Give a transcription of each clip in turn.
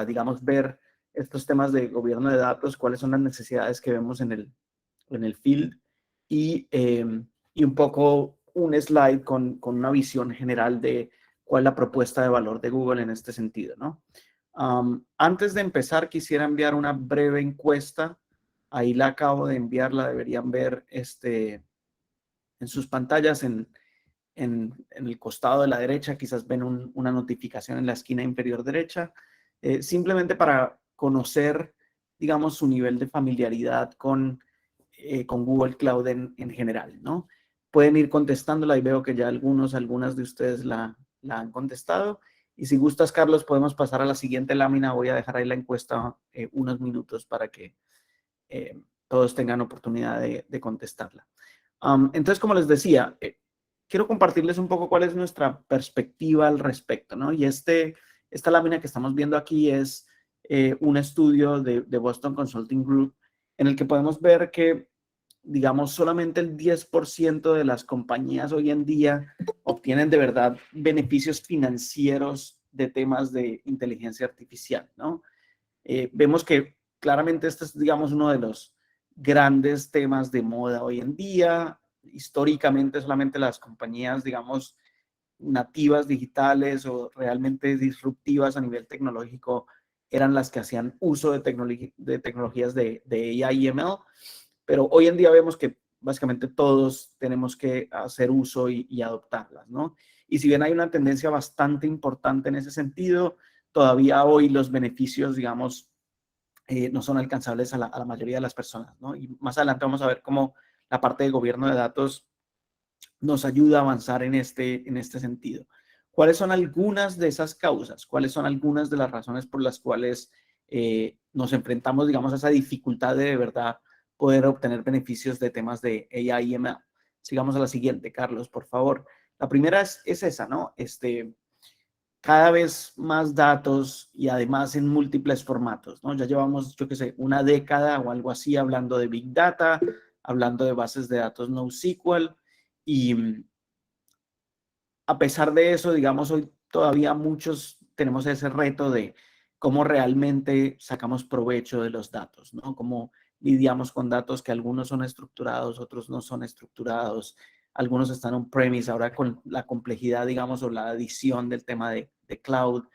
digamos, ver estos temas de gobierno de datos, cuáles son las necesidades que vemos en el field y un poco un slide con una visión general de cuál es la propuesta de valor de Google en este sentido, ¿no? Antes de empezar, quisiera enviar una breve encuesta. Ahí la acabo de enviar, la deberían ver en sus pantallas, en el costado de la derecha. Quizás ven una notificación en la esquina inferior derecha, simplemente para conocer, digamos, su nivel de familiaridad con Google Cloud en general, ¿no? Pueden ir contestándola y veo que ya algunas de ustedes la han contestado. Y si gustas, Carlos, podemos pasar a la siguiente lámina. Voy a dejar ahí la encuesta unos minutos para que todos tengan oportunidad de contestarla. Entonces, como les decía, quiero compartirles un poco cuál es nuestra perspectiva al respecto, ¿no? Y esta lámina que estamos viendo aquí es un estudio de Boston Consulting Group en el que podemos ver que, digamos, solamente el 10% de las compañías hoy en día obtienen de verdad beneficios financieros de temas de inteligencia artificial, ¿no? Vemos que claramente este es, digamos, uno de los grandes temas de moda hoy en día. Históricamente solamente las compañías, digamos, nativas digitales o realmente disruptivas a nivel tecnológico eran las que hacían uso de tecnologías de AI y ML, pero hoy en día vemos que básicamente todos tenemos que hacer uso y adoptarlas, ¿no? Y si bien hay una tendencia bastante importante en ese sentido, todavía hoy los beneficios, digamos, no son alcanzables a la mayoría de las personas, ¿no? Y más adelante vamos a ver cómo la parte de gobierno de datos nos ayuda a avanzar en este sentido. ¿Cuáles son algunas de esas causas? ¿Cuáles son algunas de las razones por las cuales nos enfrentamos, digamos, a esa dificultad de verdad poder obtener beneficios de temas de AI y ML? Sigamos a la siguiente, Carlos, por favor. La primera es esa, ¿no? Cada vez más datos y además en múltiples formatos, ¿no? Ya llevamos, yo qué sé, una década o algo así hablando de Big Data, hablando de bases de datos NoSQL y a pesar de eso, digamos, hoy todavía muchos tenemos ese reto de cómo realmente sacamos provecho de los datos, ¿no? Cómo lidiamos con datos que algunos son estructurados, otros no son estructurados, algunos están on-premise, ahora con la complejidad, digamos, o la adición del tema de cloud.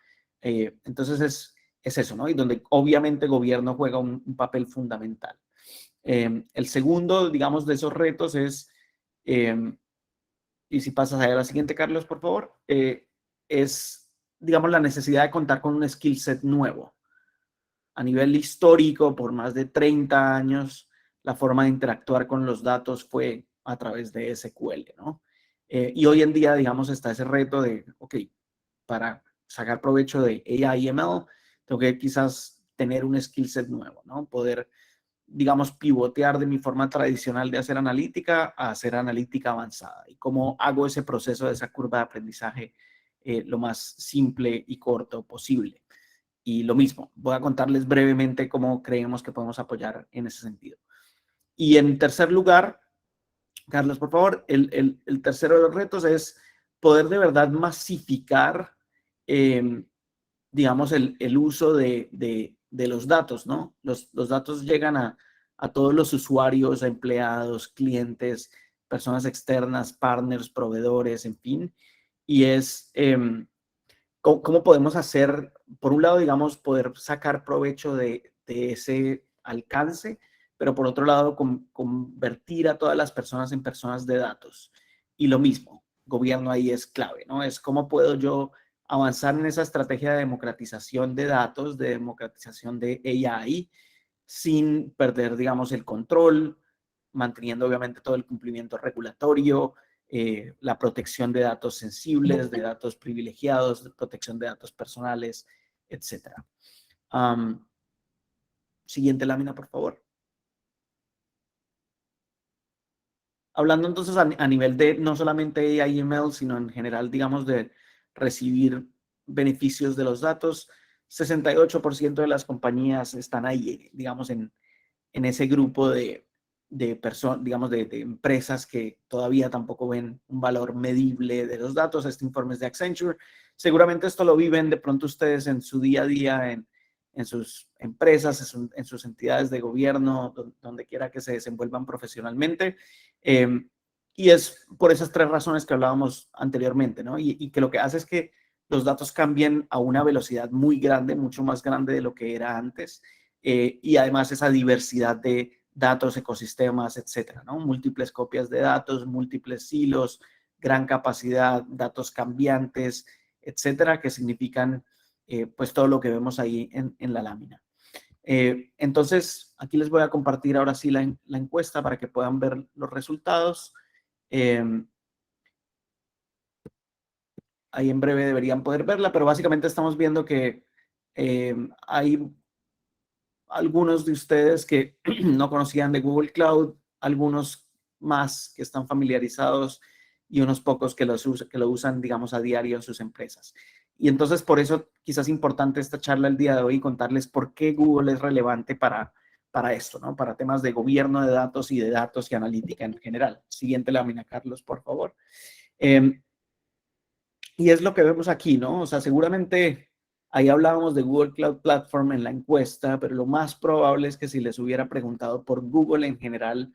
Entonces es eso, ¿no? Y donde obviamente el gobierno juega un papel fundamental. El segundo, digamos, de esos retos es y si pasas a la siguiente, Carlos, por favor, es, digamos, la necesidad de contar con un skill set nuevo. A nivel histórico, por más de 30 años, la forma de interactuar con los datos fue a través de SQL, ¿no? Y hoy en día, digamos, está ese reto de, ok, para sacar provecho de AI y ML, tengo que quizás tener un skill set nuevo, ¿no? Poder, digamos, pivotear de mi forma tradicional de hacer analítica a hacer analítica avanzada. Y cómo hago ese proceso de esa curva de aprendizaje lo más simple y corto posible. Y lo mismo, voy a contarles brevemente cómo creemos que podemos apoyar en ese sentido. Y en tercer lugar, Carlos, por favor, el tercero de los retos es poder de verdad masificar, digamos, el uso de los datos, ¿no? Los datos llegan a todos los usuarios, a empleados, clientes, personas externas, partners, proveedores, en fin. Y es cómo podemos hacer, por un lado, digamos, poder sacar provecho de ese alcance, pero por otro lado, convertir a todas las personas en personas de datos. Y lo mismo, gobierno ahí es clave, ¿no? Es cómo puedo yo avanzar en esa estrategia de democratización de datos, de democratización de AI, sin perder, digamos, el control, manteniendo obviamente todo el cumplimiento regulatorio, la protección de datos sensibles, de datos privilegiados, de protección de datos personales, etc. Siguiente lámina, por favor. Hablando entonces a nivel de no solamente AI y ML, sino en general, digamos, de recibir beneficios de los datos, 68% de las compañías están ahí, digamos, en ese grupo de personas, digamos, de empresas que todavía tampoco ven un valor medible de los datos. Este informe es de Accenture. seguramente esto lo viven de pronto ustedes en su día a día, en sus empresas, en sus entidades de gobierno, donde quiera que se desenvuelvan profesionalmente. Y es por esas tres razones que hablábamos anteriormente, ¿no? Y que lo que hace es que los datos cambien a una velocidad muy grande, mucho más grande de lo que era antes, y además esa diversidad de datos, ecosistemas, etcétera, ¿no? Múltiples copias de datos, múltiples silos, gran capacidad, datos cambiantes, etcétera, que significan pues todo lo que vemos ahí en la lámina. Entonces, aquí les voy a compartir ahora sí la encuesta para que puedan ver los resultados. Ahí en breve deberían poder verla, pero básicamente estamos viendo que hay algunos de ustedes que no conocían de Google Cloud, algunos más que están familiarizados y unos pocos que lo usan, digamos, a diario en sus empresas. Y entonces por eso quizás es importante esta charla el día de hoy y contarles por qué Google es relevante para esto, ¿no? Para temas de gobierno de datos y de datos y analítica en general. Siguiente lámina, Carlos, por favor. Y es lo que vemos aquí, ¿no? O sea, seguramente ahí hablábamos de Google Cloud Platform en la encuesta, pero lo más probable es que si les hubiera preguntado por Google en general,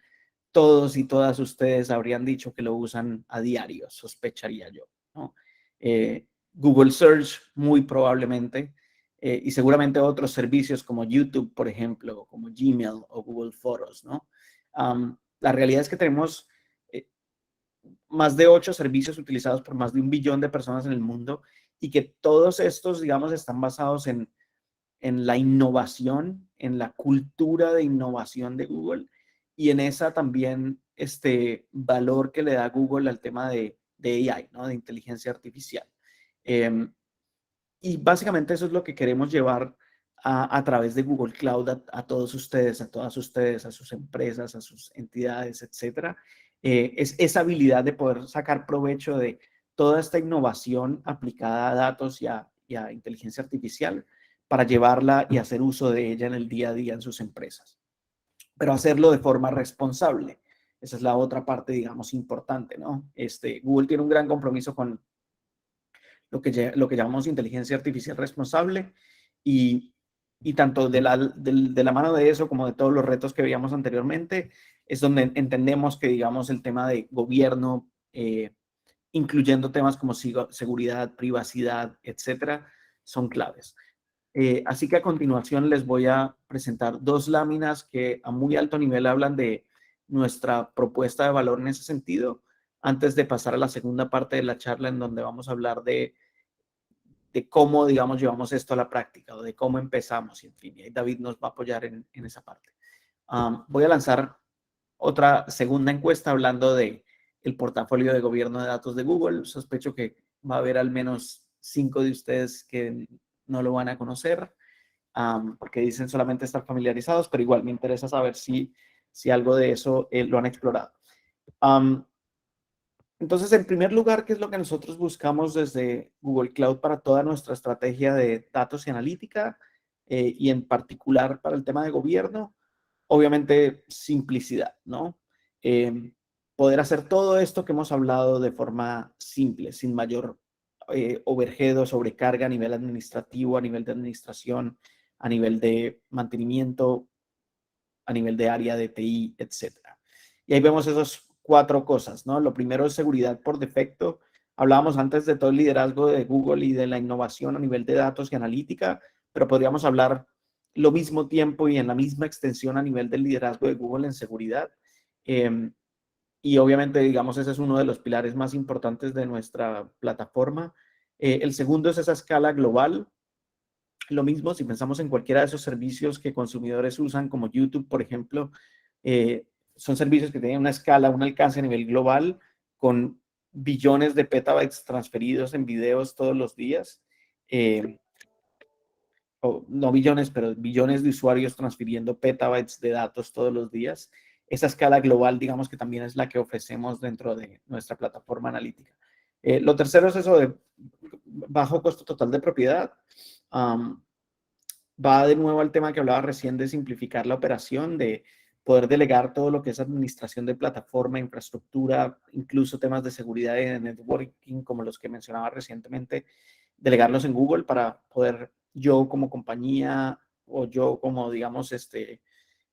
todos y todas ustedes habrían dicho que lo usan a diario, sospecharía yo, ¿no? Google Search, muy probablemente, y seguramente otros servicios como YouTube, por ejemplo, como Gmail o Google Fotos, ¿no? La realidad es que tenemos más de 8 servicios utilizados por más de 1 billón de personas en el mundo y que todos estos, digamos, están basados en la innovación, en la cultura de innovación de Google y en esa también valor que le da Google al tema de AI, ¿no? De inteligencia artificial. Y básicamente eso es lo que queremos llevar a través de Google Cloud a todos ustedes, a todas ustedes, a sus empresas, a sus entidades, etcétera. Es esa habilidad de poder sacar provecho de toda esta innovación aplicada a datos y a inteligencia artificial para llevarla y hacer uso de ella en el día a día en sus empresas. Pero hacerlo de forma responsable. Esa es la otra parte, digamos, importante, ¿no? Google tiene un gran compromiso con lo que llamamos inteligencia artificial responsable y, y tanto de la mano de eso como de todos los retos que veíamos anteriormente, es donde entendemos que, digamos, el tema de gobierno, incluyendo temas como seguridad, privacidad, etcétera, son claves. Así que a continuación les voy a presentar 2 láminas que a muy alto nivel hablan de nuestra propuesta de valor en ese sentido, antes de pasar a la segunda parte de la charla en donde vamos a hablar de cómo, digamos, llevamos esto a la práctica o de cómo empezamos. Y en fin, y David nos va a apoyar en esa parte. Voy a lanzar otra segunda encuesta hablando de el portafolio de gobierno de datos de Google. Sospecho que va a haber al menos 5 de ustedes que no lo van a conocer, porque dicen solamente estar familiarizados, pero igual me interesa saber si algo de eso lo han explorado. Entonces, en primer lugar, ¿qué es lo que nosotros buscamos desde Google Cloud para toda nuestra estrategia de datos y analítica y en particular para el tema de gobierno? Obviamente, simplicidad, ¿no? Poder hacer todo esto que hemos hablado de forma simple, sin mayor overhead o sobrecarga a nivel administrativo, a nivel de administración, a nivel de mantenimiento, a nivel de área de TI, etcétera. Y ahí vemos esos 4 cosas, ¿no? Lo primero es seguridad por defecto. Hablábamos antes de todo el liderazgo de Google y de la innovación a nivel de datos y analítica, pero podríamos hablar lo mismo tiempo y en la misma extensión a nivel del liderazgo de Google en seguridad. Y obviamente, digamos, ese es uno de los pilares más importantes de nuestra plataforma. El segundo es esa escala global. Lo mismo si pensamos en cualquiera de esos servicios que consumidores usan, como YouTube, por ejemplo, son servicios que tienen una escala, un alcance a nivel global, con billones de petabytes transferidos en videos todos los días. O no billones, pero billones de usuarios transfiriendo petabytes de datos todos los días. Esa escala global, digamos que también es la que ofrecemos dentro de nuestra plataforma analítica. Lo tercero es eso de bajo costo total de propiedad. Va de nuevo al tema que hablaba recién de simplificar la operación, de poder delegar todo lo que es administración de plataforma, infraestructura, incluso temas de seguridad y de networking como los que mencionaba recientemente, delegarlos en Google para poder yo como compañía o yo como, digamos,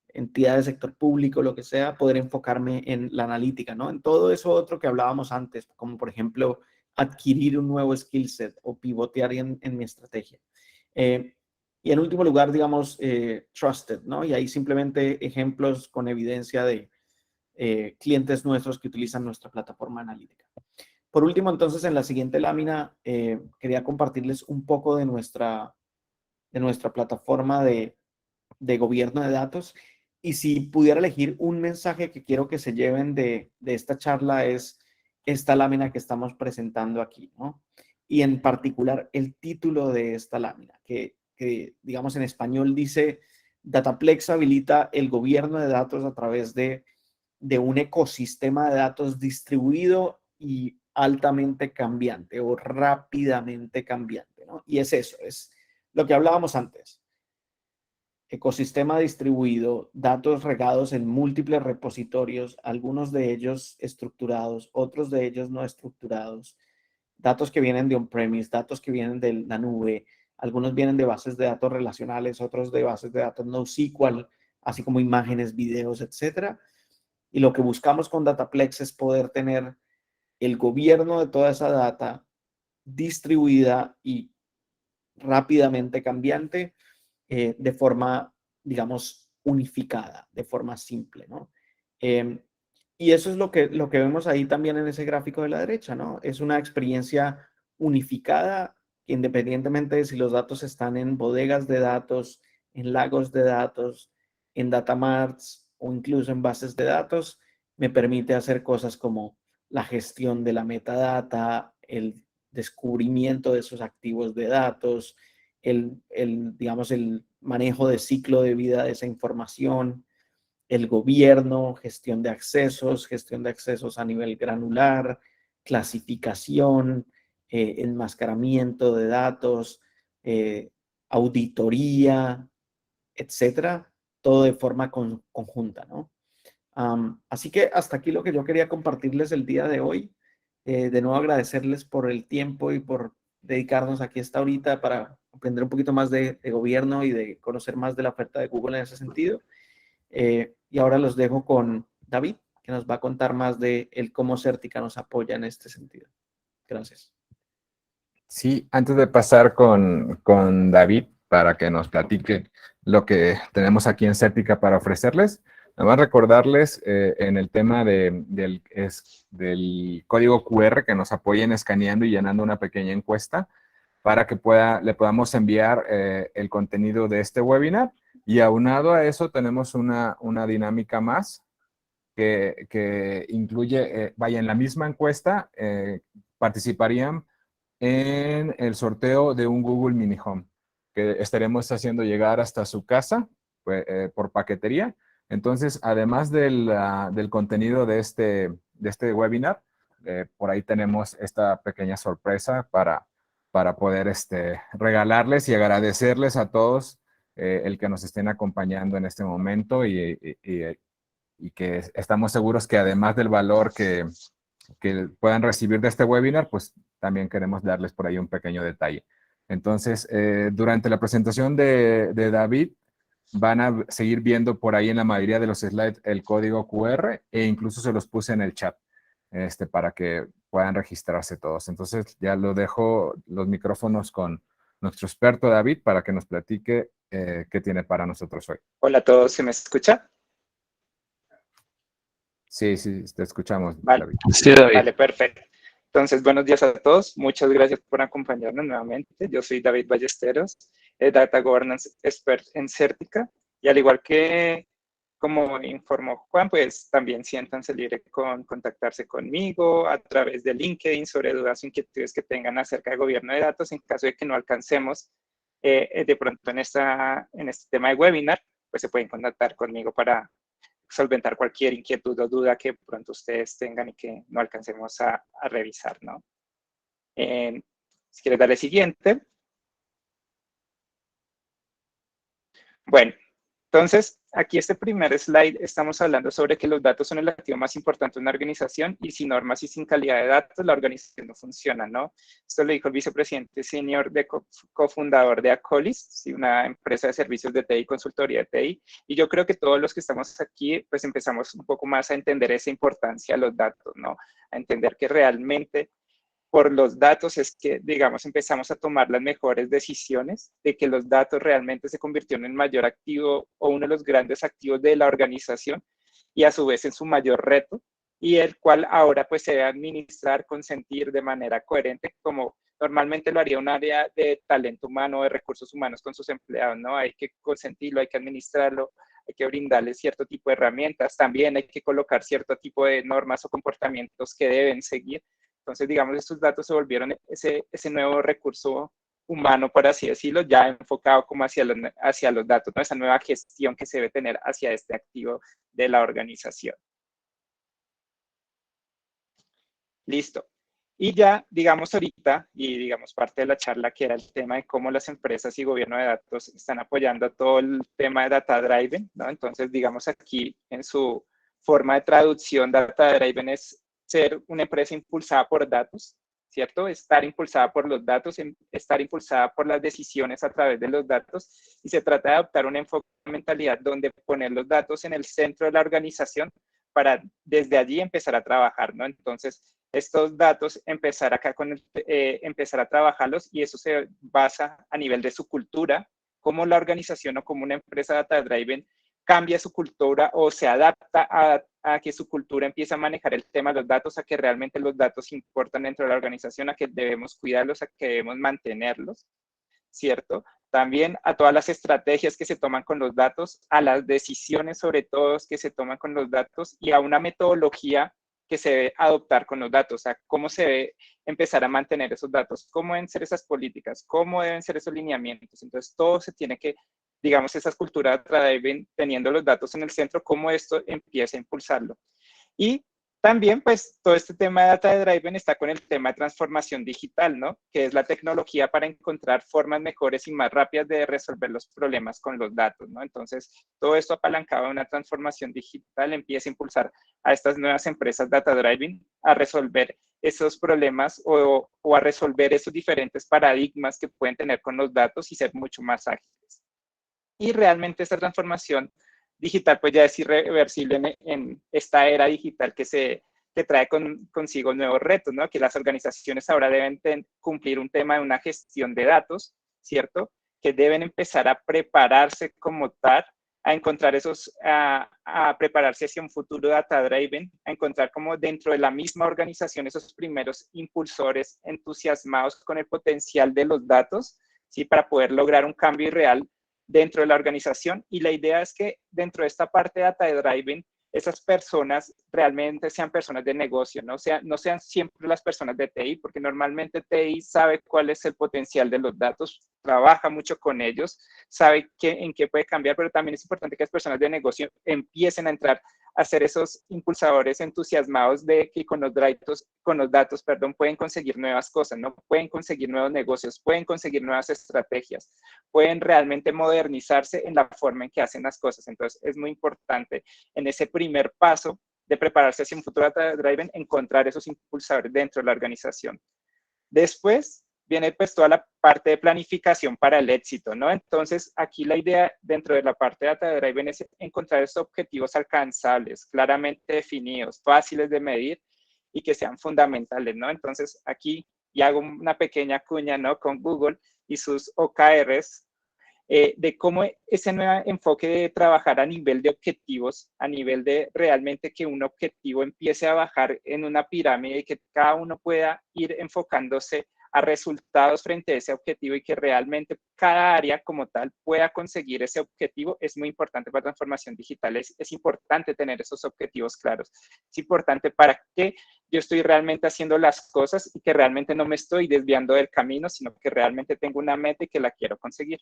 entidad de sector público, lo que sea, poder enfocarme en la analítica, ¿no? En todo eso otro que hablábamos antes, como por ejemplo adquirir un nuevo skill set o pivotear en mi estrategia. Y en último lugar, digamos, trusted, ¿no? Y ahí simplemente ejemplos con evidencia de clientes nuestros que utilizan nuestra plataforma analítica. Por último, entonces, en la siguiente lámina, quería compartirles un poco de nuestra plataforma de gobierno de datos. Y si pudiera elegir un mensaje que quiero que se lleven de esta charla es esta lámina que estamos presentando aquí, ¿no? Y en particular el título de esta lámina, que digamos en español dice, Dataplex habilita el gobierno de datos a través de un ecosistema de datos distribuido y altamente cambiante o rápidamente cambiante, ¿no? Y es eso, es lo que hablábamos antes. Ecosistema distribuido, datos regados en múltiples repositorios, algunos de ellos estructurados, otros de ellos no estructurados, datos que vienen de on-premise, datos que vienen de la nube, algunos vienen de bases de datos relacionales, otros de bases de datos NoSQL, así como imágenes, videos, etcétera. Y lo que buscamos con Dataplex es poder tener el gobierno de toda esa data distribuida y rápidamente cambiante de forma, digamos, unificada, de forma simple, ¿no? Y eso es lo que vemos ahí también en ese gráfico de la derecha, ¿no? Es una experiencia unificada, independientemente de si los datos están en bodegas de datos, en lagos de datos, en data marts o incluso en bases de datos, me permite hacer cosas como la gestión de la metadata, el descubrimiento de esos activos de datos, digamos, el manejo de ciclo de vida de esa información, el gobierno, gestión de accesos a nivel granular, clasificación, enmascaramiento de datos, auditoría, etcétera, todo de forma conjunta, ¿no? Así que hasta aquí lo que yo quería compartirles el día de hoy. De nuevo agradecerles por el tiempo y por dedicarnos aquí esta horita para aprender un poquito más de gobierno y de conocer más de la oferta de Google en ese sentido. Y ahora los dejo con David, que nos va a contar más de cómo Certica nos apoya en este sentido. Gracias. Sí, antes de pasar con David para que nos platique lo que tenemos aquí en Certica para ofrecerles, nada más recordarles en el tema del código QR que nos apoyen escaneando y llenando una pequeña encuesta para que le podamos enviar el contenido de este webinar. Y aunado a eso tenemos una dinámica más que incluye, vaya, en la misma encuesta participarían en el sorteo de un Google Mini Home que estaremos haciendo llegar hasta su casa pues, por paquetería. Entonces, además del contenido de este webinar, por ahí tenemos esta pequeña sorpresa para poder regalarles y agradecerles a todos el que nos estén acompañando en este momento y que estamos seguros que además del valor que puedan recibir de este webinar, pues también queremos darles por ahí un pequeño detalle. Entonces, durante la presentación de David, van a seguir viendo por ahí en la mayoría de los slides el código QR e incluso se los puse en el chat para que puedan registrarse todos. Entonces, ya lo dejo los micrófonos con nuestro experto David para que nos platique qué tiene para nosotros hoy. Hola a todos, ¿se me escucha? Sí, te escuchamos, Vale. David. Sí, David. Vale, perfecto. Entonces, buenos días a todos. Muchas gracias por acompañarnos nuevamente. Yo soy David Ballesteros, Data Governance Expert en Certica. Y al igual que como informó Juan, pues también siéntanse libre con contactarse conmigo a través de LinkedIn sobre dudas o inquietudes que tengan acerca del gobierno de datos en caso de que no alcancemos de pronto en este tema de webinar, pues se pueden contactar conmigo para solventar cualquier inquietud o duda que pronto ustedes tengan y que no alcancemos a revisar, ¿no? Si quieres darle siguiente. Bueno, entonces, aquí este primer slide estamos hablando sobre que los datos son el activo más importante de una organización y sin normas y sin calidad de datos la organización no funciona, ¿no? Esto lo dijo el vicepresidente senior de cofundador de Acolis, ¿sí? Una empresa de servicios de TI y consultoría de TI, y yo creo que todos los que estamos aquí pues empezamos un poco más a entender esa importancia de los datos, ¿no? A entender que realmente por los datos es que, digamos, empezamos a tomar las mejores decisiones, de que los datos realmente se convirtieron en el mayor activo o uno de los grandes activos de la organización y a su vez en su mayor reto, y el cual ahora pues se debe administrar, consentir de manera coherente, como normalmente lo haría un área de talento humano, de recursos humanos con sus empleados, ¿no? Hay que consentirlo, hay que administrarlo, hay que brindarle cierto tipo de herramientas, también hay que colocar cierto tipo de normas o comportamientos que deben seguir. Entonces, digamos, estos datos se volvieron ese nuevo recurso humano, por así decirlo, ya enfocado como hacia los datos, ¿no? Esa nueva gestión que se debe tener hacia este activo de la organización. Listo. Y ya, digamos ahorita, y digamos parte de la charla que era el tema de cómo las empresas y gobierno de datos están apoyando todo el tema de Data Driven, ¿no? Entonces, digamos aquí en su forma de traducción, Data Driven es ser una empresa impulsada por datos, ¿cierto? Estar impulsada por los datos, estar impulsada por las decisiones a través de los datos, y se trata de adoptar un enfoque de mentalidad donde poner los datos en el centro de la organización para desde allí empezar a trabajar, ¿no? Entonces, estos datos, empezar acá empezar a trabajarlos, y eso se basa a nivel de su cultura, cómo la organización o como una empresa data driven cambia su cultura o se adapta a que su cultura empiece a manejar el tema de los datos, a que realmente los datos importan dentro de la organización, a que debemos cuidarlos, a que debemos mantenerlos, ¿cierto? También a todas las estrategias que se toman con los datos, a las decisiones sobre todo que se toman con los datos, y a una metodología que se debe adoptar con los datos, o sea, cómo se debe empezar a mantener esos datos, cómo deben ser esas políticas, cómo deben ser esos lineamientos. Entonces, todo se tiene que, digamos, esas culturas deben teniendo los datos en el centro, cómo esto empieza a impulsarlo. Y también, pues, todo este tema de Data Driven está con el tema de transformación digital, ¿no? Que es la tecnología para encontrar formas mejores y más rápidas de resolver los problemas con los datos, ¿no? Entonces, todo esto apalancado en una transformación digital empieza a impulsar a estas nuevas empresas Data Driven a resolver esos problemas o a resolver esos diferentes paradigmas que pueden tener con los datos y ser mucho más ágiles. Y realmente esta transformación digital pues ya es irreversible en esta era digital que trae consigo nuevos retos, ¿no? Que las organizaciones ahora deben cumplir un tema de una gestión de datos, ¿cierto? Que deben empezar a prepararse como tal, a encontrar a prepararse hacia un futuro data driven, a encontrar como dentro de la misma organización esos primeros impulsores entusiasmados con el potencial de los datos, ¿sí? Para poder lograr un cambio real dentro de la organización. Y la idea es que dentro de esta parte de Data Driven, esas personas realmente sean personas de negocio, no sean siempre las personas de TI, porque normalmente TI sabe cuál es el potencial de los datos, trabaja mucho con ellos, sabe en qué puede cambiar, pero también es importante que las personas de negocio empiecen a entrar a ser esos impulsadores entusiasmados de que con los datos, pueden conseguir nuevas cosas, ¿no? Pueden conseguir nuevos negocios, pueden conseguir nuevas estrategias, pueden realmente modernizarse en la forma en que hacen las cosas. Entonces, es muy importante en ese primer paso de prepararse hacia un futuro data driven, encontrar esos impulsadores dentro de la organización. Después viene pues toda la parte de planificación para el éxito, ¿no? Entonces, aquí la idea dentro de la parte de Data Driven es encontrar esos objetivos alcanzables, claramente definidos, fáciles de medir y que sean fundamentales, ¿no? Entonces, aquí y hago una pequeña cuña, ¿no? Con Google y sus OKRs, de cómo ese nuevo enfoque de trabajar a nivel de objetivos, a nivel de realmente que un objetivo empiece a bajar en una pirámide y que cada uno pueda ir enfocándose a resultados frente a ese objetivo y que realmente cada área como tal pueda conseguir ese objetivo, es muy importante para transformación digital. Es importante tener esos objetivos claros. Es importante para que yo estoy realmente haciendo las cosas y que realmente no me estoy desviando del camino, sino que realmente tengo una meta y que la quiero conseguir.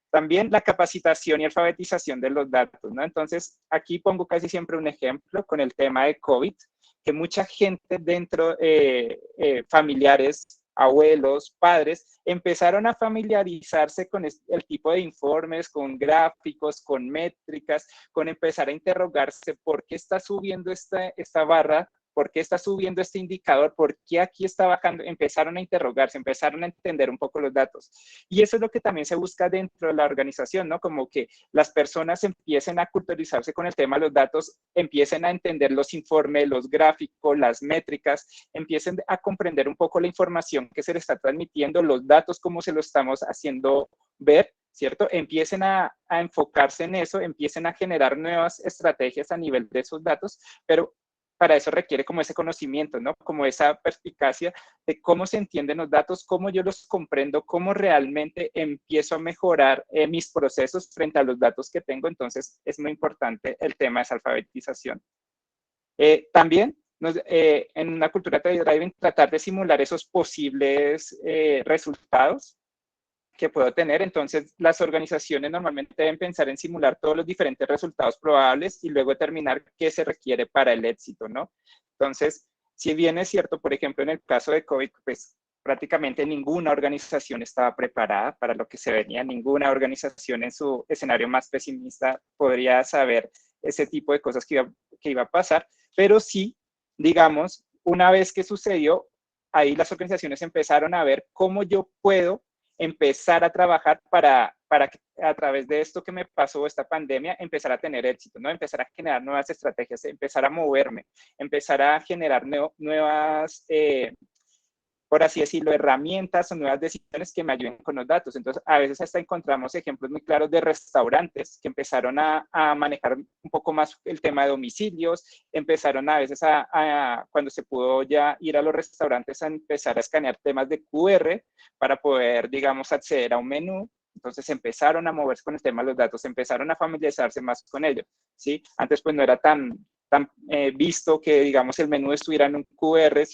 También la capacitación y alfabetización de los datos, ¿no? Entonces, aquí pongo casi siempre un ejemplo con el tema de COVID, que mucha gente dentro, familiares abuelos, padres, empezaron a familiarizarse con el tipo de informes, con gráficos, con métricas, con empezar a interrogarse por qué está subiendo esta barra, por qué está subiendo este indicador, por qué aquí está bajando. Empezaron a interrogarse, empezaron a entender un poco los datos. Y eso es lo que también se busca dentro de la organización, ¿no? Como que las personas empiecen a culturizarse con el tema de los datos, empiecen a entender los informes, los gráficos, las métricas, empiecen a comprender un poco la información que se les está transmitiendo, los datos, cómo se lo estamos haciendo ver, ¿cierto? Empiecen a enfocarse en eso, empiecen a generar nuevas estrategias a nivel de esos datos, pero para eso requiere como ese conocimiento, ¿no? Como esa perspicacia de cómo se entienden los datos, cómo yo los comprendo, cómo realmente empiezo a mejorar mis procesos frente a los datos que tengo. Entonces, es muy importante el tema de esa alfabetización. También, en una cultura de driving, tratar de simular esos posibles resultados que puedo tener. Entonces, las organizaciones normalmente deben pensar en simular todos los diferentes resultados probables y luego determinar qué se requiere para el éxito, ¿no? Entonces, si bien es cierto, por ejemplo, en el caso de COVID, pues prácticamente ninguna organización estaba preparada para lo que se venía, ninguna organización en su escenario más pesimista podría saber ese tipo de cosas que iba a pasar, pero sí, digamos, una vez que sucedió, ahí las organizaciones empezaron a ver cómo yo puedo empezar a trabajar para que a través de esto que me pasó, esta pandemia, empezar a tener éxito, ¿no? Empezar a generar nuevas estrategias, empezar a moverme, empezar a generar nuevas, por así decirlo, herramientas o nuevas decisiones que me ayuden con los datos. Entonces, a veces hasta encontramos ejemplos muy claros de restaurantes que empezaron a manejar un poco más el tema de domicilios, empezaron a veces cuando se pudo ya ir a los restaurantes a empezar a escanear temas de QR para poder, digamos, acceder a un menú. Entonces empezaron a moverse con el tema de los datos, empezaron a familiarizarse más con ello, ¿sí? Antes pues no era tan visto que, digamos, el menú estuviera en un QR,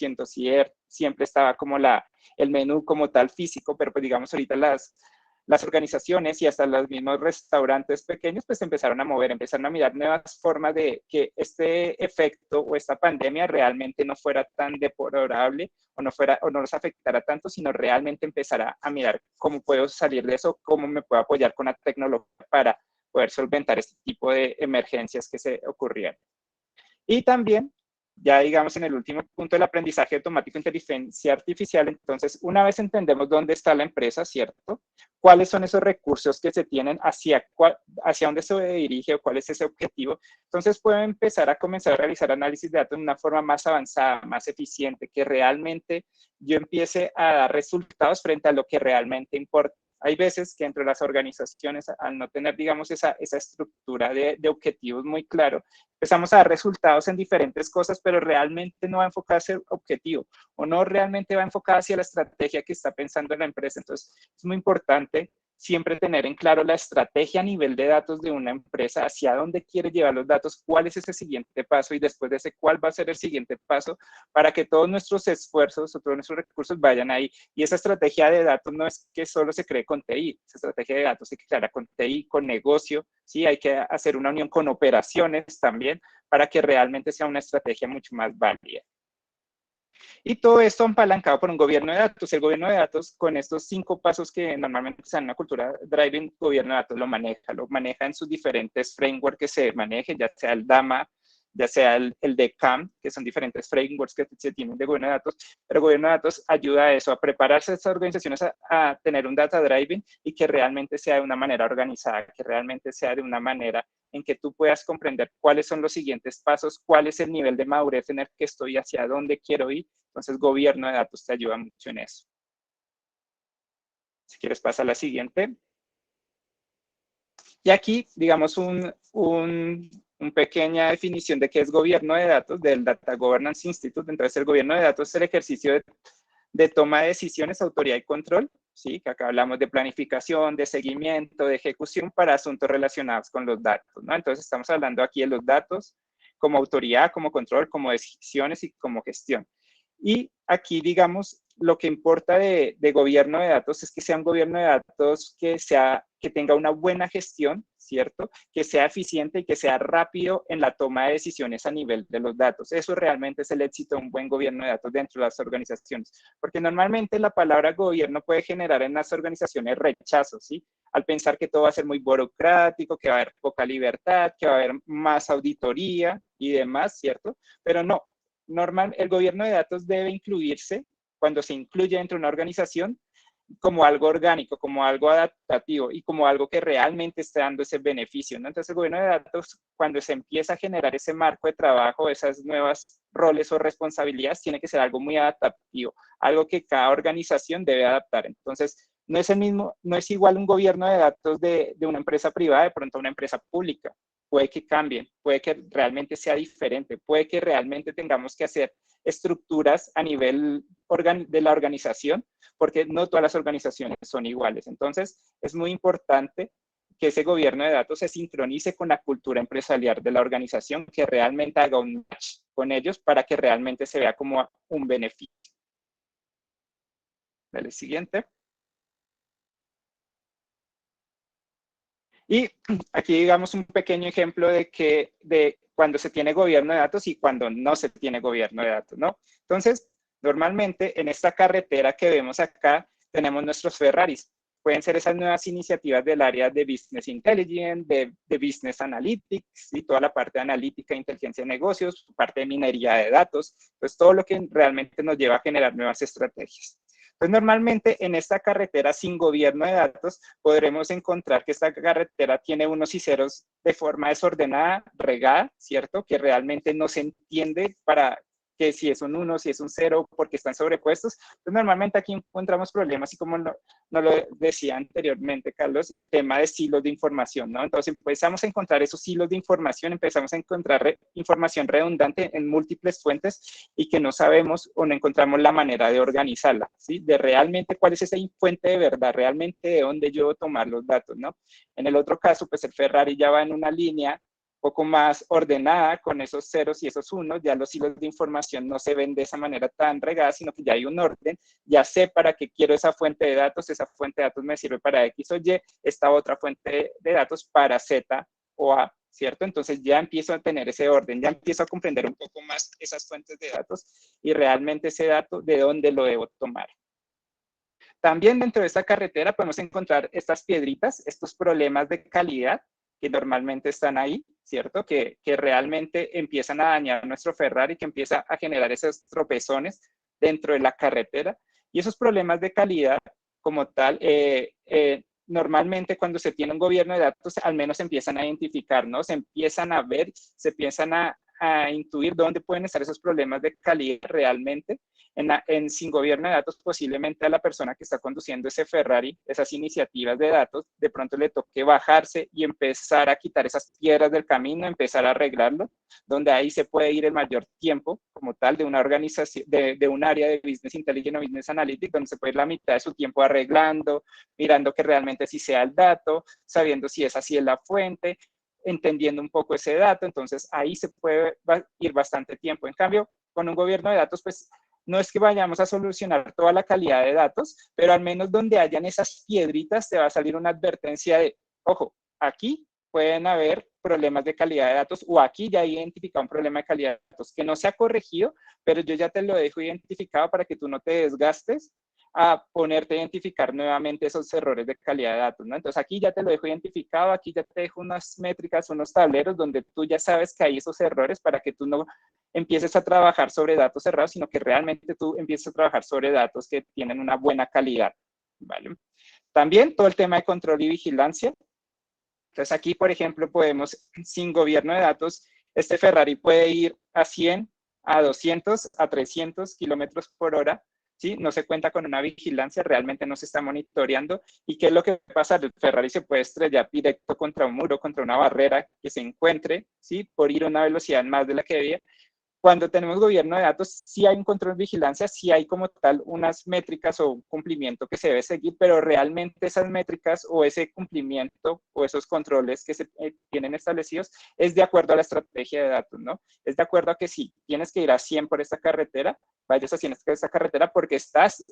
siempre estaba como el menú como tal físico, pero pues digamos ahorita las organizaciones y hasta los mismos restaurantes pequeños pues empezaron a mover, empezaron a mirar nuevas formas de que este efecto o esta pandemia realmente no fuera tan deplorable o no nos afectara tanto, sino realmente empezar a mirar cómo puedo salir de eso, cómo me puedo apoyar con la tecnología para poder solventar este tipo de emergencias que se ocurrían. Y también, ya digamos en el último punto del aprendizaje automático, inteligencia artificial, entonces una vez entendemos dónde está la empresa, ¿cierto? ¿Cuáles son esos recursos que se tienen, hacia dónde se dirige o cuál es ese objetivo? Entonces puedo empezar a comenzar a realizar análisis de datos de una forma más avanzada, más eficiente, que realmente yo empiece a dar resultados frente a lo que realmente importa. Hay veces que entre las organizaciones, al no tener, digamos, esa estructura de objetivos muy claro, empezamos a dar resultados en diferentes cosas, pero realmente no va enfocado hacia el objetivo o no realmente va enfocado hacia la estrategia que está pensando la empresa. Entonces, es muy importante siempre tener en claro la estrategia a nivel de datos de una empresa, hacia dónde quiere llevar los datos, cuál es ese siguiente paso y después de ese, cuál va a ser el siguiente paso para que todos nuestros esfuerzos o todos nuestros recursos vayan ahí. Y esa estrategia de datos no es que solo se cree con TI, esa estrategia de datos se crea con TI, con negocio, ¿sí? Hay que hacer una unión con operaciones también para que realmente sea una estrategia mucho más válida. Y todo esto apalancado por un gobierno de datos. El gobierno de datos, con estos 5 pasos que normalmente se dan en una cultura driving, el gobierno de datos lo maneja en sus diferentes frameworks que se manejen, ya sea el DAMA, ya sea el DECAM, que son diferentes frameworks que se tienen de gobierno de datos, pero el gobierno de datos ayuda a eso, a prepararse a estas organizaciones a tener un data driving y que realmente sea de una manera organizada, que realmente sea de una manera en que tú puedas comprender cuáles son los siguientes pasos, cuál es el nivel de madurez en el que estoy, hacia dónde quiero ir. Entonces, gobierno de datos te ayuda mucho en eso. Si quieres, pasa a la siguiente. Y aquí, digamos, una pequeña definición de qué es gobierno de datos del Data Governance Institute. Entonces, el gobierno de datos es el ejercicio de toma de decisiones, autoridad y control, ¿sí? Que acá hablamos de planificación, de seguimiento, de ejecución para asuntos relacionados con los datos, ¿no? Entonces, estamos hablando aquí de los datos como autoridad, como control, como decisiones y como gestión. Y aquí, digamos, lo que importa de gobierno de datos es que sea un gobierno de datos que sea que tenga una buena gestión, ¿cierto? Que sea eficiente y que sea rápido en la toma de decisiones a nivel de los datos. Eso realmente es el éxito de un buen gobierno de datos dentro de las organizaciones, porque normalmente la palabra gobierno puede generar en las organizaciones rechazo, ¿sí? Al pensar que todo va a ser muy burocrático, que va a haber poca libertad, que va a haber más auditoría y demás, ¿cierto? Pero no, el gobierno de datos debe incluirse cuando se incluye dentro de una organización como algo orgánico, como algo adaptativo y como algo que realmente esté dando ese beneficio, ¿no? Entonces, el gobierno de datos, cuando se empieza a generar ese marco de trabajo, esas nuevas roles o responsabilidades, tiene que ser algo muy adaptativo, algo que cada organización debe adaptar. Entonces, no es el mismo, no es igual un gobierno de datos de una empresa privada de pronto a una empresa pública. Puede que cambien, puede que realmente sea diferente, puede que realmente tengamos que hacer estructuras a nivel de la organización, porque no todas las organizaciones son iguales. Entonces, es muy importante que ese gobierno de datos se sincronice con la cultura empresarial de la organización, que realmente haga un match con ellos para que realmente se vea como un beneficio. Dale, siguiente. Y aquí digamos un pequeño ejemplo de cuando se tiene gobierno de datos y cuando no se tiene gobierno de datos, ¿no? Entonces, normalmente en esta carretera que vemos acá tenemos nuestros Ferraris. Pueden ser esas nuevas iniciativas del área de Business Intelligence, de Business Analytics, y toda la parte de analítica, inteligencia de negocios, parte de minería de datos, pues todo lo que realmente nos lleva a generar nuevas estrategias. Pues normalmente en esta carretera sin gobierno de datos podremos encontrar que esta carretera tiene unos y ceros de forma desordenada, regada, ¿cierto? Que realmente no se entiende para que si es un 1, si es un 0, porque están sobrepuestos. Pues normalmente aquí encontramos problemas y como no lo decía anteriormente, Carlos, tema de silos de información, ¿no? Entonces empezamos a encontrar esos silos de información, empezamos a encontrar información redundante en múltiples fuentes y que no sabemos o no encontramos la manera de organizarla, ¿sí? De realmente cuál es esa fuente de verdad, realmente de dónde yo debo tomar los datos, ¿no? En el otro caso, pues el Ferrari ya va en una línea poco más ordenada con esos ceros y esos unos, ya los hilos de información no se ven de esa manera tan regada, sino que ya hay un orden, ya sé para qué quiero esa fuente de datos, esa fuente de datos me sirve para X o Y, esta otra fuente de datos para Z o A, ¿cierto? Entonces ya empiezo a tener ese orden, ya empiezo a comprender un poco más esas fuentes de datos y realmente ese dato de dónde lo debo tomar. También dentro de esta carretera podemos encontrar estas piedritas, estos problemas de calidad que normalmente están ahí, ¿cierto? Que realmente empiezan a dañar nuestro Ferrari, que empieza a generar esos tropezones dentro de la carretera. Y esos problemas de calidad, como tal, normalmente cuando se tiene un gobierno de datos, al menos se empiezan a identificar, ¿no? Se empiezan a ver, se empiezan a intuir dónde pueden estar esos problemas de calidad realmente. Sin gobierno de datos, posiblemente a la persona que está conduciendo ese Ferrari, esas iniciativas de datos, de pronto le toque bajarse y empezar a quitar esas piedras del camino, empezar a arreglarlo, donde ahí se puede ir el mayor tiempo como tal de una organización, de un área de Business Intelligence o Business Analytics, donde se puede ir la mitad de su tiempo arreglando, mirando que realmente sí sea el dato, sabiendo si esa sí es la fuente, entendiendo un poco ese dato, entonces ahí se puede ir bastante tiempo. En cambio, con un gobierno de datos, pues no es que vayamos a solucionar toda la calidad de datos, pero al menos donde hayan esas piedritas te va a salir una advertencia de, ojo, aquí pueden haber problemas de calidad de datos o aquí ya he identificado un problema de calidad de datos que no se ha corregido, pero yo ya te lo dejo identificado para que tú no te desgastes a ponerte a identificar nuevamente esos errores de calidad de datos, ¿no? Entonces aquí ya te lo dejo identificado, aquí ya te dejo unas métricas, unos tableros donde tú ya sabes que hay esos errores para que tú no empieces a trabajar sobre datos cerrados, sino que realmente tú empieces a trabajar sobre datos que tienen una buena calidad, ¿vale? También todo el tema de control y vigilancia. Entonces aquí, por ejemplo, podemos, sin gobierno de datos, este Ferrari puede ir a 100, a 200, a 300 kilómetros por hora, ¿sí? No se cuenta con una vigilancia, realmente no se está monitoreando. ¿Y qué es lo que pasa? El Ferrari se puede estrellar directo contra un muro, contra una barrera que se encuentre, ¿sí? Por ir a una velocidad más de la que debía. cuando tenemos gobierno de datos, sí hay un control de vigilancia, sí hay como tal unas métricas o un cumplimiento que se debe seguir, pero realmente esas métricas o ese cumplimiento o esos controles que se tienen establecidos es de acuerdo a la estrategia de datos, ¿no? Es de acuerdo a que si tienes que ir a 100 por esta carretera, vayas haciendo esta carretera porque estás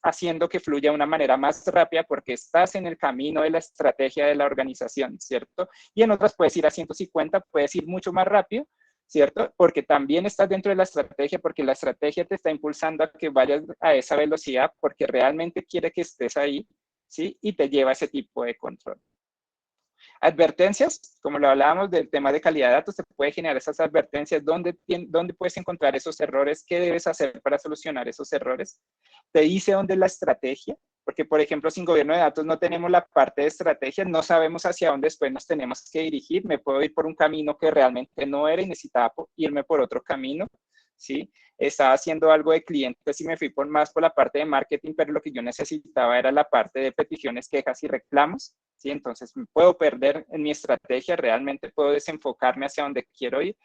haciendo que fluya de una manera más rápida, porque estás en el camino de la estrategia de la organización, ¿cierto? Y en otras puedes ir a 150, puedes ir mucho más rápido, ¿cierto? Porque también estás dentro de la estrategia, porque la estrategia te está impulsando a que vayas a esa velocidad, porque realmente quiere que estés ahí, ¿sí? Y te lleva a ese tipo de control. Advertencias, como lo hablábamos del tema de calidad de datos, te puede generar esas advertencias, ¿dónde puedes encontrar esos errores? ¿Qué debes hacer para solucionar esos errores? Te dice dónde es la estrategia, porque por ejemplo, sin gobierno de datos no tenemos la parte de estrategia, no sabemos hacia dónde después nos tenemos que dirigir, me puedo ir por un camino que realmente no era y necesitaba irme por otro camino, ¿sí? Estaba haciendo algo de clientes y me fui más por la parte de marketing, pero lo que yo necesitaba era la parte de peticiones, quejas y reclamos, ¿sí? Entonces me puedo perder en mi estrategia, realmente puedo desenfocarme hacia donde quiero ir.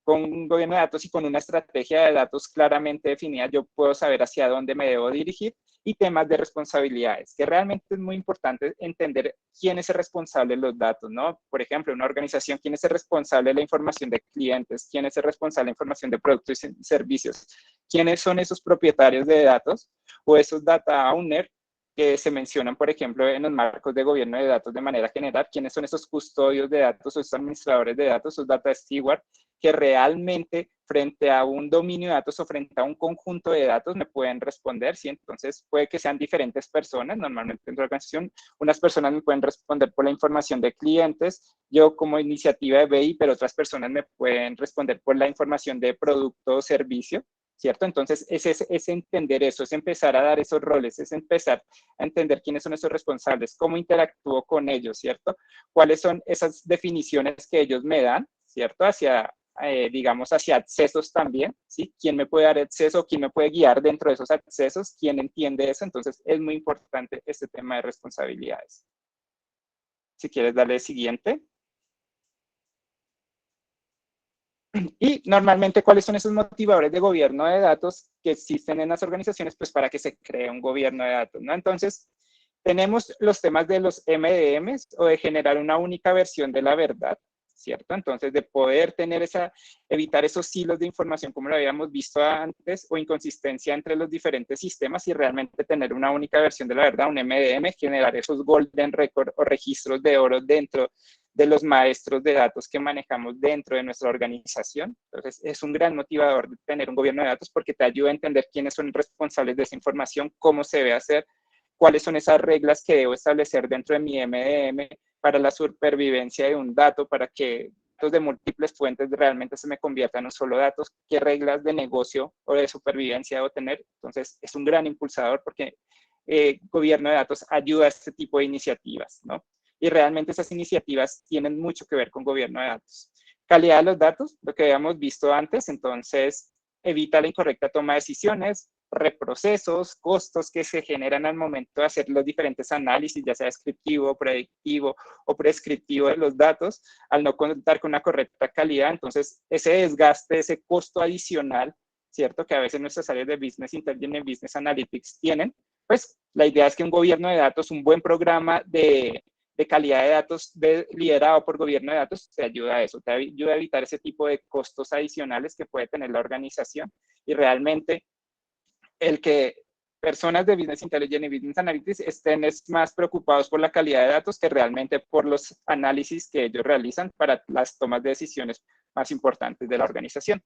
Con un gobierno de datos y con una estrategia de datos claramente definida, yo puedo saber hacia dónde me debo dirigir, y temas de responsabilidades, que realmente es muy importante entender quién es el responsable de los datos, ¿no? Por ejemplo, una organización, quién es el responsable de la información de clientes, quién es el responsable de la información de productos y servicios, quiénes son esos propietarios de datos o esos data owners que se mencionan, por ejemplo, en los marcos de gobierno de datos de manera general, quiénes son esos custodios de datos o esos administradores de datos, esos data stewards, que realmente frente a un dominio de datos o frente a un conjunto de datos me pueden responder, ¿sí? Entonces puede que sean diferentes personas, normalmente dentro de la organización, unas personas me pueden responder por la información de clientes, yo como iniciativa de BI, pero otras personas me pueden responder por la información de producto o servicio, ¿cierto? Entonces es entender eso, es empezar a dar esos roles, es empezar a entender quiénes son esos responsables, cómo interactúo con ellos, ¿cierto? Cuáles son esas definiciones que ellos me dan, ¿cierto? Digamos, hacia accesos también, ¿sí? ¿Quién me puede dar acceso? ¿Quién me puede guiar dentro de esos accesos? ¿Quién entiende eso? Entonces, es muy importante este tema de responsabilidades. Si quieres darle siguiente. Y normalmente, ¿cuáles son esos motivadores de gobierno de datos que existen en las organizaciones? Pues para que se cree un gobierno de datos, ¿no? Entonces, tenemos los temas de los MDMs o de generar una única versión de la verdad, ¿cierto? Entonces, de poder tener evitar esos hilos de información como lo habíamos visto antes o inconsistencia entre los diferentes sistemas y realmente tener una única versión de la verdad, un MDM, generar esos golden record o registros de oro dentro de los maestros de datos que manejamos dentro de nuestra organización. Entonces, es un gran motivador de tener un gobierno de datos porque te ayuda a entender quiénes son responsables de esa información, cómo se debe hacer, cuáles son esas reglas que debo establecer dentro de mi MDM para la supervivencia de un dato, para que datos de múltiples fuentes realmente se me conviertan en solo datos, qué reglas de negocio o de supervivencia debo tener. Entonces, es un gran impulsador porque gobierno de datos ayuda a este tipo de iniciativas, ¿no? Y realmente esas iniciativas tienen mucho que ver con gobierno de datos. Calidad de los datos, lo que habíamos visto antes, entonces evita la incorrecta toma de decisiones, reprocesos, costos que se generan al momento de hacer los diferentes análisis, ya sea descriptivo, predictivo o prescriptivo de los datos, al no contar con una correcta calidad. Entonces, ese desgaste, ese costo adicional, ¿cierto? Que a veces nuestras áreas de Business Intelligence y Business Analytics tienen, pues la idea es que un gobierno de datos, un buen programa de calidad de datos liderado por gobierno de datos te ayuda a eso, te ayuda a evitar ese tipo de costos adicionales que puede tener la organización y realmente el que personas de Business Intelligence y Business Analytics estén más preocupados por la calidad de datos que realmente por los análisis que ellos realizan para las tomas de decisiones más importantes de la organización.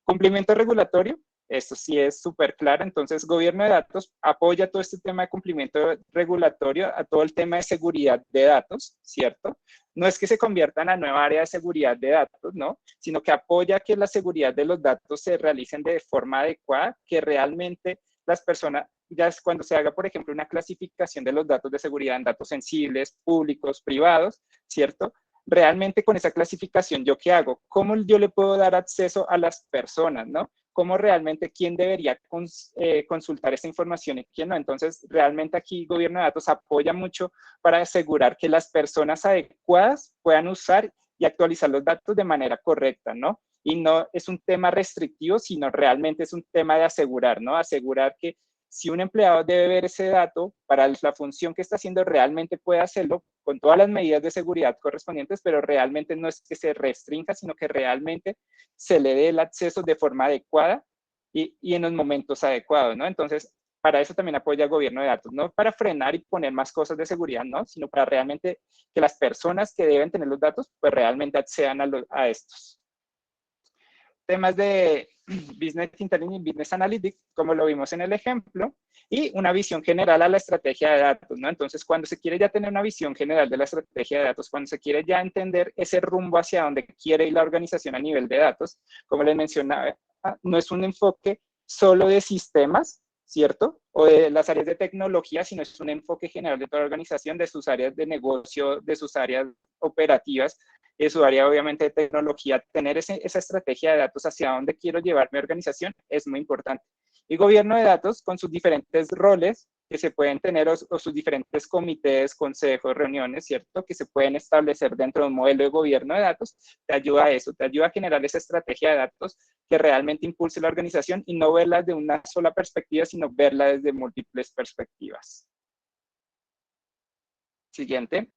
Cumplimiento regulatorio, esto sí es súper claro, entonces gobierno de datos apoya todo este tema de cumplimiento regulatorio a todo el tema de seguridad de datos, ¿cierto? No es que se convierta en la nueva área de seguridad de datos, ¿no? Sino que apoya que la seguridad de los datos se realicen de forma adecuada, que realmente las personas, ya es cuando se haga, por ejemplo, una clasificación de los datos de seguridad en datos sensibles, públicos, privados, ¿cierto? Realmente con esa clasificación, ¿yo qué hago? ¿Cómo yo le puedo dar acceso a las personas, no? ¿Cómo realmente quién debería consultar esa información y quién no? Entonces, realmente aquí Gobierno de Datos apoya mucho para asegurar que las personas adecuadas puedan usar y actualizar los datos de manera correcta, ¿no? Y no es un tema restrictivo, sino realmente es un tema de asegurar, ¿no? Asegurar que si un empleado debe ver ese dato para la función que está haciendo, realmente puede hacerlo con todas las medidas de seguridad correspondientes, pero realmente no es que se restrinja, sino que realmente se le dé el acceso de forma adecuada y en los momentos adecuados, ¿no? Entonces, para eso también apoya el gobierno de datos, no para frenar y poner más cosas de seguridad, ¿no? Sino para realmente que las personas que deben tener los datos, pues realmente accedan a estos. Temas de Business Intelligence y Business Analytics, como lo vimos en el ejemplo, y una visión general a la estrategia de datos, ¿no? Entonces, cuando se quiere ya tener una visión general de la estrategia de datos, cuando se quiere ya entender ese rumbo hacia donde quiere ir la organización a nivel de datos, como les mencionaba, no es un enfoque solo de sistemas, ¿cierto? O de las áreas de tecnología, sino es un enfoque general de toda la organización, de sus áreas de negocio, de sus áreas operativas, de su área obviamente de tecnología. Tener esa estrategia de datos hacia dónde quiero llevar mi organización es muy importante. Y gobierno de datos con sus diferentes roles que se pueden tener o sus diferentes comités, consejos, reuniones, ¿cierto? Que se pueden establecer dentro de un modelo de gobierno de datos, te ayuda a eso, te ayuda a generar esa estrategia de datos que realmente impulse la organización y no verla de una sola perspectiva, sino verla desde múltiples perspectivas. Siguiente.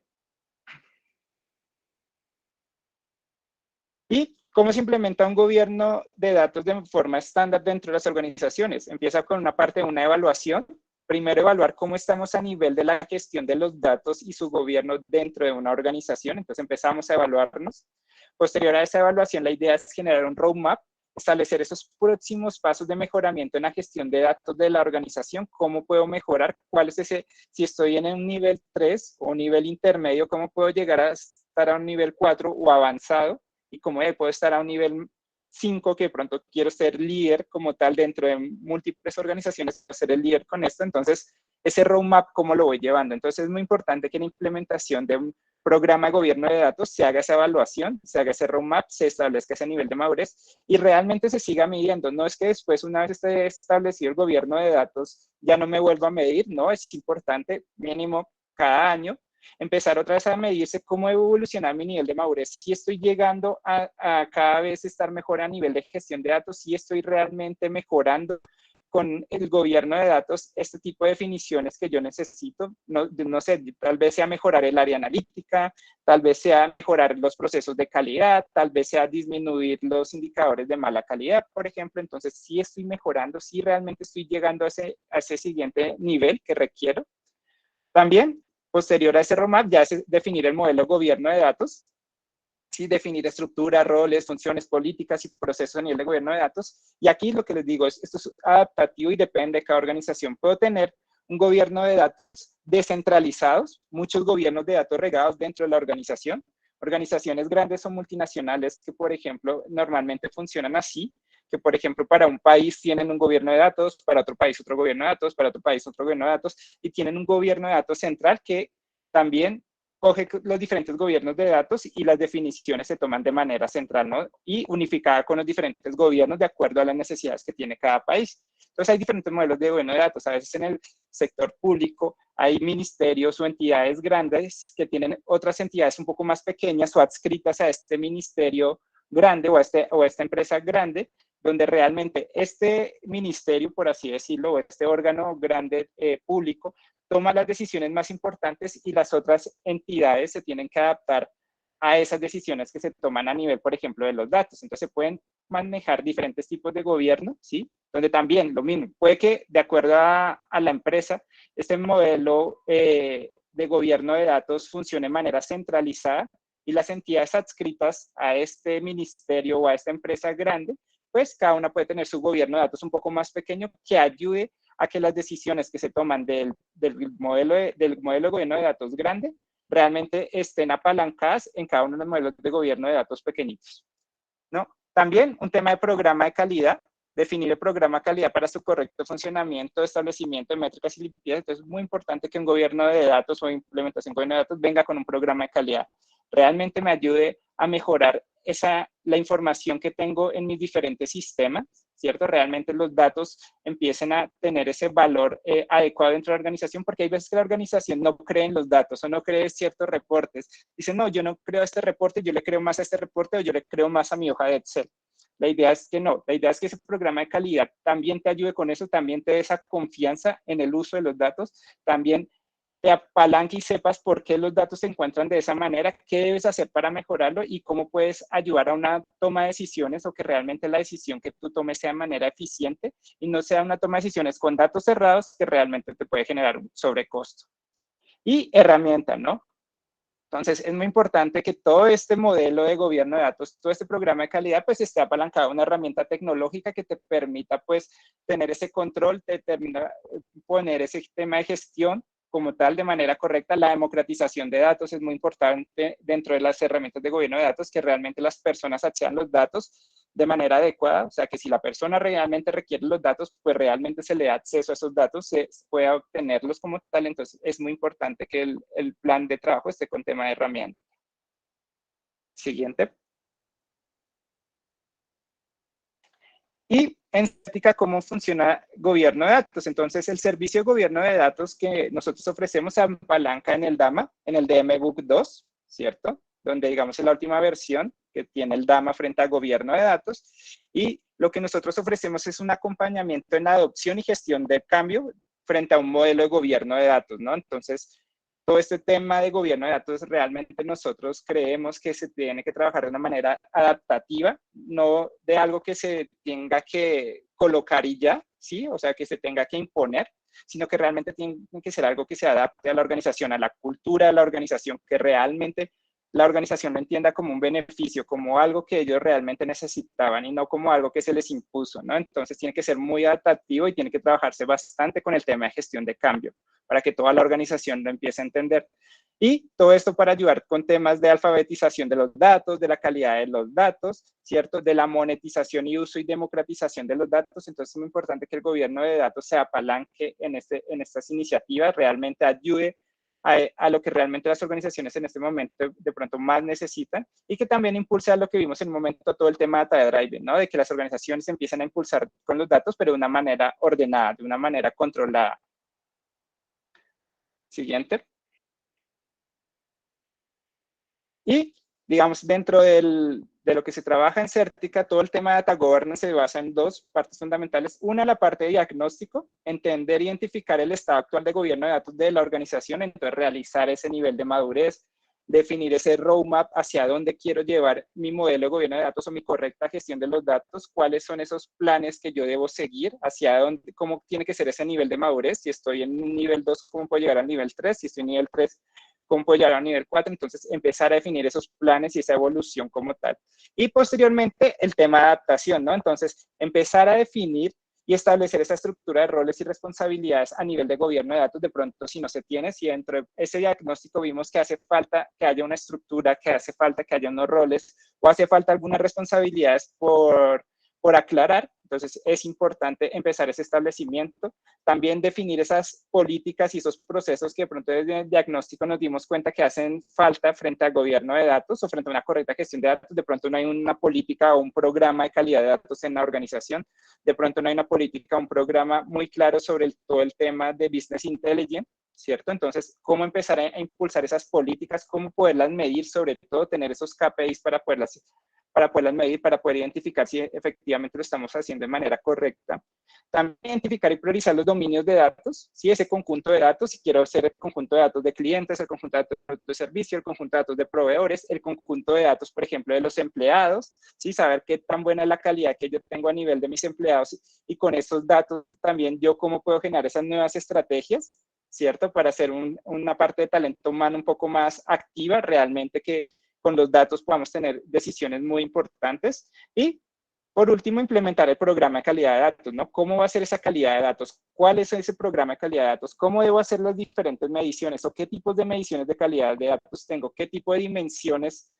¿Y cómo se implementa un gobierno de datos de forma estándar dentro de las organizaciones? Empieza con una parte de una evaluación. Primero, evaluar cómo estamos a nivel de la gestión de los datos y su gobierno dentro de una organización. Entonces, empezamos a evaluarnos. Posterior a esa evaluación, la idea es generar un roadmap, establecer esos próximos pasos de mejoramiento en la gestión de datos de la organización. ¿Cómo puedo mejorar? ¿Cuál es ese? Si estoy en un nivel 3 o un nivel intermedio, ¿cómo puedo llegar a estar a un nivel 4 o avanzado? Y cómo puedo estar a un nivel 5, que de pronto quiero ser líder como tal dentro de múltiples organizaciones, ser el líder con esto. Entonces, ese roadmap, ¿cómo lo voy llevando? Entonces, es muy importante que en la implementación de un programa de gobierno de datos se haga esa evaluación, se haga ese roadmap, se establezca ese nivel de madurez y realmente se siga midiendo. No es que después, una vez esté establecido el gobierno de datos, ya no me vuelva a medir, no, es importante mínimo cada año empezar otra vez a medirse cómo evolucionar mi nivel de madurez, si estoy llegando a cada vez estar mejor a nivel de gestión de datos, si estoy realmente mejorando con el gobierno de datos este tipo de definiciones que yo necesito, no sé, tal vez sea mejorar el área analítica, tal vez sea mejorar los procesos de calidad, tal vez sea disminuir los indicadores de mala calidad, por ejemplo. Entonces, si estoy mejorando, si realmente estoy llegando a ese siguiente nivel que requiero. También, posterior a ese roadmap, ya es definir el modelo de gobierno de datos, ¿sí? Definir estructura, roles, funciones, políticas y procesos a nivel de gobierno de datos. Y aquí lo que les digo es, esto es adaptativo y depende de cada organización. Puedo tener un gobierno de datos descentralizados, muchos gobiernos de datos regados dentro de la organización. Organizaciones grandes o multinacionales que, por ejemplo, normalmente funcionan así, que, por ejemplo, para un país tienen un gobierno de datos, para otro país otro gobierno de datos, para otro país otro gobierno de datos, y tienen un gobierno de datos central que también coge los diferentes gobiernos de datos y las definiciones se toman de manera central, ¿no? Y unificada con los diferentes gobiernos de acuerdo a las necesidades que tiene cada país. Entonces hay diferentes modelos de gobierno de datos. A veces en el sector público hay ministerios o entidades grandes que tienen otras entidades un poco más pequeñas o adscritas a este ministerio grande o a esta empresa grande, donde realmente este ministerio, por así decirlo, o este órgano grande público, toma las decisiones más importantes y las otras entidades se tienen que adaptar a esas decisiones que se toman a nivel, por ejemplo, de los datos. Entonces se pueden manejar diferentes tipos de gobierno, ¿sí? Donde también lo mismo, puede que de acuerdo a la empresa, este modelo de gobierno de datos funcione de manera centralizada y las entidades adscritas a este ministerio o a esta empresa grande, pues cada una puede tener su gobierno de datos un poco más pequeño que ayude a que las decisiones que se toman del modelo de gobierno de datos grande realmente estén apalancadas en cada uno de los modelos de gobierno de datos pequeñitos, ¿no? También un tema de programa de calidad, definir el programa de calidad para su correcto funcionamiento, establecimiento de métricas y limpieza. Entonces es muy importante que un gobierno de datos o implementación de gobierno de datos venga con un programa de calidad. Realmente me ayude a mejorar la información que tengo en mis diferentes sistemas, ¿cierto? Realmente los datos empiecen a tener ese valor adecuado dentro de la organización, porque hay veces que la organización no cree en los datos o no cree ciertos reportes. Dice, no, yo no creo este reporte, yo le creo más a este reporte o yo le creo más a mi hoja de Excel. La idea es que no, la idea es que ese programa de calidad también te ayude con eso, también te dé esa confianza en el uso de los datos, también te apalanque y sepas por qué los datos se encuentran de esa manera, qué debes hacer para mejorarlo y cómo puedes ayudar a una toma de decisiones o que realmente la decisión que tú tomes sea de manera eficiente y no sea una toma de decisiones con datos cerrados que realmente te puede generar un sobrecosto. Y herramienta, ¿no? Entonces, es muy importante que todo este modelo de gobierno de datos, todo este programa de calidad, pues esté apalancado en una herramienta tecnológica que te permita, pues, tener ese control, te termina poner ese tema de gestión como tal de manera correcta. La democratización de datos es muy importante dentro de las herramientas de gobierno de datos, que realmente las personas accedan los datos de manera adecuada, o sea, que si la persona realmente requiere los datos, pues realmente se le da acceso a esos datos, se pueda obtenerlos como tal. Entonces, es muy importante que el plan de trabajo esté con tema de herramientas. Siguiente. Y en práctica, ¿cómo funciona gobierno de datos? Entonces, el servicio de gobierno de datos que nosotros ofrecemos se apalanca en el DAMA, en el DMBOK 2, ¿cierto? Donde, digamos, es la última versión que tiene el DAMA frente a gobierno de datos. Y lo que nosotros ofrecemos es un acompañamiento en la adopción y gestión del cambio frente a un modelo de gobierno de datos, ¿no? Entonces, todo este tema de gobierno de datos, realmente nosotros creemos que se tiene que trabajar de una manera adaptativa, no de algo que se tenga que colocar y ya, ¿sí? O sea, que se tenga que imponer, sino que realmente tiene que ser algo que se adapte a la organización, a la cultura de la organización, que realmente la organización lo entienda como un beneficio, como algo que ellos realmente necesitaban y no como algo que se les impuso, ¿no? Entonces tiene que ser muy adaptativo y tiene que trabajarse bastante con el tema de gestión de cambio para que toda la organización lo empiece a entender. Y todo esto para ayudar con temas de alfabetización de los datos, de la calidad de los datos, ¿cierto? De la monetización y uso y democratización de los datos. Entonces es muy importante que el gobierno de datos se apalanque en estas iniciativas, realmente ayude a lo que realmente las organizaciones en este momento de pronto más necesitan y que también impulse a lo que vimos en un momento todo el tema de data driving, ¿no? De que las organizaciones empiecen a impulsar con los datos, pero de una manera ordenada, de una manera controlada. Siguiente. Y, digamos, dentro de lo que se trabaja en Certica, todo el tema de data governance se basa en dos partes fundamentales. Una, la parte de diagnóstico, entender e identificar el estado actual de gobierno de datos de la organización, entonces realizar ese nivel de madurez, definir ese roadmap hacia dónde quiero llevar mi modelo de gobierno de datos o mi correcta gestión de los datos, cuáles son esos planes que yo debo seguir, hacia dónde, cómo tiene que ser ese nivel de madurez, si estoy en un nivel 2, cómo puedo llegar al nivel 3, si estoy en nivel 3, cómo puedo llegar a nivel 4, entonces empezar a definir esos planes y esa evolución como tal. Y posteriormente el tema de adaptación, ¿no? Entonces empezar a definir y establecer esa estructura de roles y responsabilidades a nivel de gobierno de datos, de pronto si no se tiene, si dentro de ese diagnóstico vimos que hace falta que haya una estructura, que hace falta que haya unos roles o hace falta algunas responsabilidades por aclarar, entonces es importante empezar ese establecimiento, también definir esas políticas y esos procesos que de pronto desde el diagnóstico nos dimos cuenta que hacen falta frente al gobierno de datos o frente a una correcta gestión de datos. De pronto no hay una política o un programa de calidad de datos en la organización, de pronto no hay una política o un programa muy claro sobre todo el tema de Business Intelligence, ¿cierto? Entonces, ¿cómo empezar a impulsar esas políticas? ¿Cómo poderlas medir? Sobre todo, tener esos KPIs para poderlas medir, para poder identificar si efectivamente lo estamos haciendo de manera correcta. También identificar y priorizar los dominios de datos, si ese conjunto de datos, si quiero hacer el conjunto de datos de clientes, el conjunto de datos de servicio, el conjunto de datos de proveedores, el conjunto de datos, por ejemplo, de los empleados, ¿sí? Saber qué tan buena es la calidad que yo tengo a nivel de mis empleados y con esos datos también yo cómo puedo generar esas nuevas estrategias, ¿cierto? Para hacer una parte de talento humano un poco más activa, realmente que con los datos podamos tener decisiones muy importantes. Y por último, implementar el programa de calidad de datos, ¿no? ¿Cómo va a ser esa calidad de datos? ¿Cuál es ese programa de calidad de datos? ¿Cómo debo hacer las diferentes mediciones? ¿O qué tipos de mediciones de calidad de datos tengo? ¿Qué tipo de dimensiones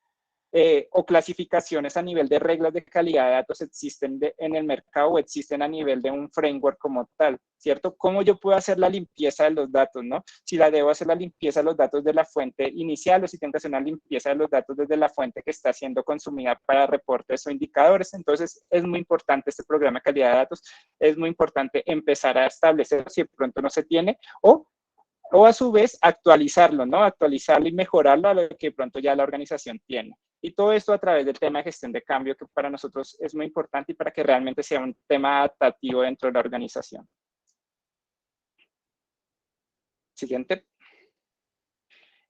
o clasificaciones a nivel de reglas de calidad de datos existen en el mercado o existen a nivel de un framework como tal, ¿cierto? ¿Cómo yo puedo hacer la limpieza de los datos, no? Si la debo hacer la limpieza de los datos de la fuente inicial o si tengo que hacer una limpieza de los datos desde la fuente que está siendo consumida para reportes o indicadores. Entonces, es muy importante este programa de calidad de datos, es muy importante empezar a establecer si de pronto no se tiene o a su vez actualizarlo, ¿no? Actualizarlo y mejorarlo a lo que pronto ya la organización tiene. Y todo esto a través del tema de gestión de cambio, que para nosotros es muy importante y para que realmente sea un tema adaptativo dentro de la organización. Siguiente.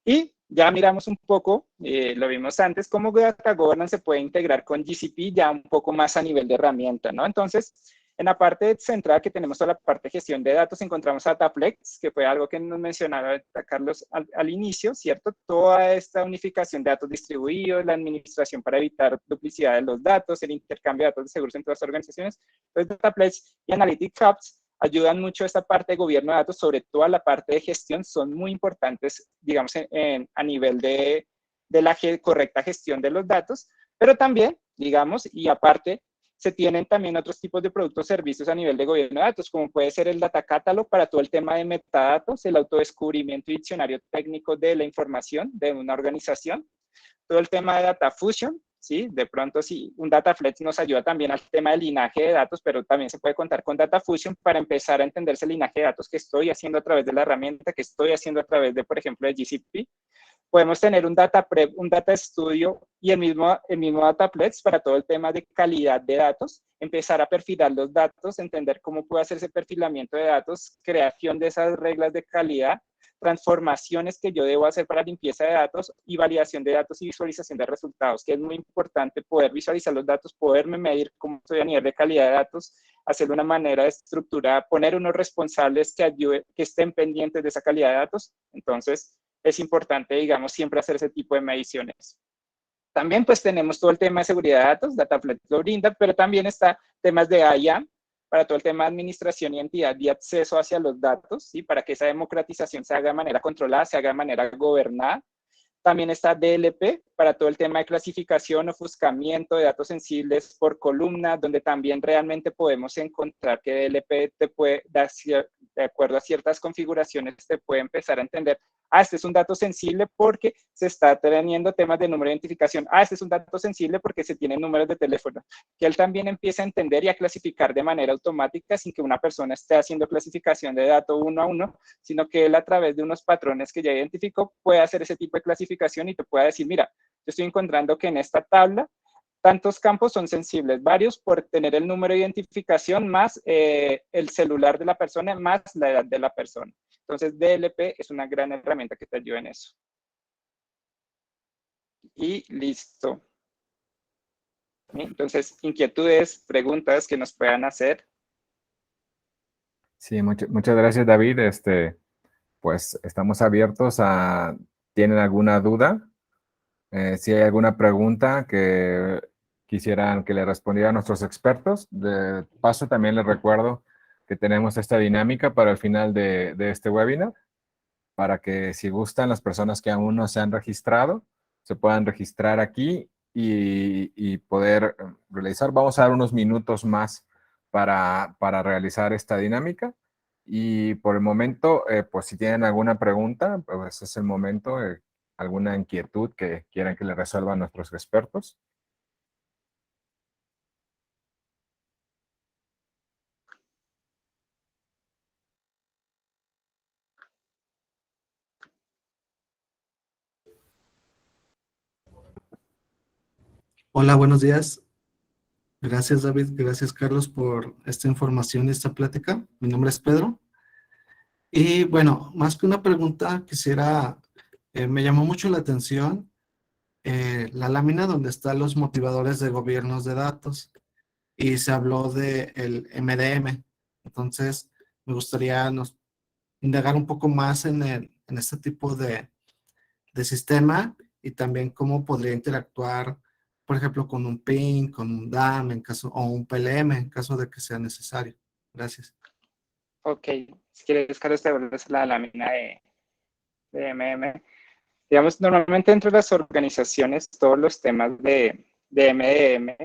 Y ya miramos un poco, lo vimos antes, cómo Data Governance se puede integrar con GCP ya un poco más a nivel de herramienta, ¿no? Entonces, en la parte central que tenemos toda la parte de gestión de datos, encontramos a Dataplex, que fue algo que nos mencionaba Carlos al inicio, ¿cierto? Toda esta unificación de datos distribuidos, la administración para evitar duplicidad de los datos, el intercambio de datos de seguros entre las organizaciones. Entonces, Dataplex y Analytics Hubs ayudan mucho a esta parte de gobierno de datos, sobre todo a la parte de gestión, son muy importantes, digamos, a nivel de la correcta gestión de los datos, pero también, digamos, y aparte, se tienen también otros tipos de productos o servicios a nivel de gobierno de datos, como puede ser el Data Catalog para todo el tema de metadatos, el autodescubrimiento y diccionario técnico de la información de una organización, todo el tema de Data Fusion, ¿sí? De pronto, sí, un Dataflex nos ayuda también al tema del linaje de datos, pero también se puede contar con Data Fusion para empezar a entender ese linaje de datos que estoy haciendo a través de la herramienta, que estoy haciendo a través de, por ejemplo, de GCP. Podemos tener un Data Prep, un Data Studio y el mismo Dataplex para todo el tema de calidad de datos, empezar a perfilar los datos, entender cómo puede hacer ese perfilamiento de datos, creación de esas reglas de calidad, transformaciones que yo debo hacer para limpieza de datos y validación de datos y visualización de resultados, que es muy importante poder visualizar los datos, poderme medir cómo estoy a nivel de calidad de datos, hacerlo de una manera estructurada, poner unos responsables que ayuden, que estén pendientes de esa calidad de datos. Entonces, es importante, digamos, siempre hacer ese tipo de mediciones. También pues tenemos todo el tema de seguridad de datos, Dataflex lo brinda, pero también está temas de IAM para todo el tema de administración y entidad y acceso hacia los datos, ¿sí? Para que esa democratización se haga de manera controlada, se haga de manera gobernada. También está DLP para todo el tema de clasificación, ofuscamiento de datos sensibles por columna, donde también realmente podemos encontrar que DLP te puede dar, de acuerdo a ciertas configuraciones, te puede empezar a entender, este es un dato sensible porque se está teniendo temas de número de identificación, este es un dato sensible porque se tienen números de teléfono, que él también empieza a entender y a clasificar de manera automática sin que una persona esté haciendo clasificación de dato uno a uno, sino que él a través de unos patrones que ya identificó puede hacer ese tipo de clasificación y te puede decir, mira, yo estoy encontrando que en esta tabla tantos campos son sensibles, varios por tener el número de identificación más el celular de la persona más la edad de la persona. Entonces, DLP es una gran herramienta que te ayuda en eso. Y listo. Entonces, inquietudes, preguntas que nos puedan hacer. Sí, muchas gracias, David. Pues estamos abiertos a, ¿tienen alguna duda? Si hay alguna pregunta que quisieran que le respondieran nuestros expertos. De paso, también les recuerdo que tenemos esta dinámica para el final de este webinar, para que si gustan las personas que aún no se han registrado, se puedan registrar aquí y poder realizar. Vamos a dar unos minutos más para realizar esta dinámica. Y por el momento, pues si tienen alguna pregunta, pues es el momento, alguna inquietud que quieran que le resuelvan nuestros expertos. Hola, buenos días. Gracias, David. Gracias, Carlos, por esta información y esta plática. Mi nombre es Pedro. Y bueno, más que una pregunta, me llamó mucho la atención la lámina donde están los motivadores de gobiernos de datos y se habló de el MDM. Entonces, me gustaría indagar un poco más en este tipo de sistema y también cómo podría interactuar, por ejemplo, con un PIN, con un DAM o un PLM en caso de que sea necesario. Gracias. Ok, si quieres, Carlos, te vuelves la lámina de MM. Digamos, normalmente dentro de las organizaciones, todos los temas de MDM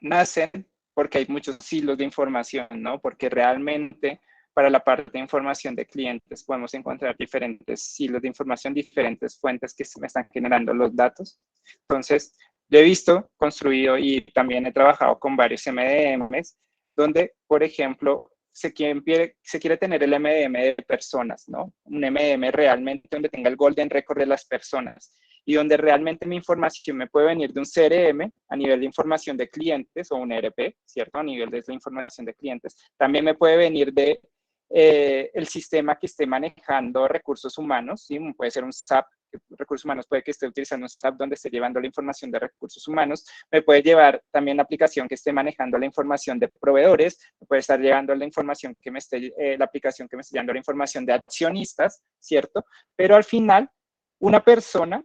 nacen porque hay muchos silos de información, ¿no? Porque realmente para la parte de información de clientes podemos encontrar diferentes silos de información, diferentes fuentes que me están generando los datos. Entonces, yo he visto, construido y también he trabajado con varios MDMs, donde, por ejemplo, se quiere tener el MDM de personas, ¿no? Un MDM realmente donde tenga el golden record de las personas y donde realmente mi información me puede venir de un CRM a nivel de información de clientes o un ERP, ¿cierto? A nivel de la información de clientes. También me puede venir de el sistema que esté manejando recursos humanos, ¿sí? Puede ser un SAP, recursos humanos puede que esté utilizando un SAP donde esté llevando la información de recursos humanos, me puede llevar también la aplicación que esté manejando la información de proveedores, me puede estar llevando la información que me esté, la aplicación que me esté llevando la información de accionistas, ¿cierto? Pero al final, una persona,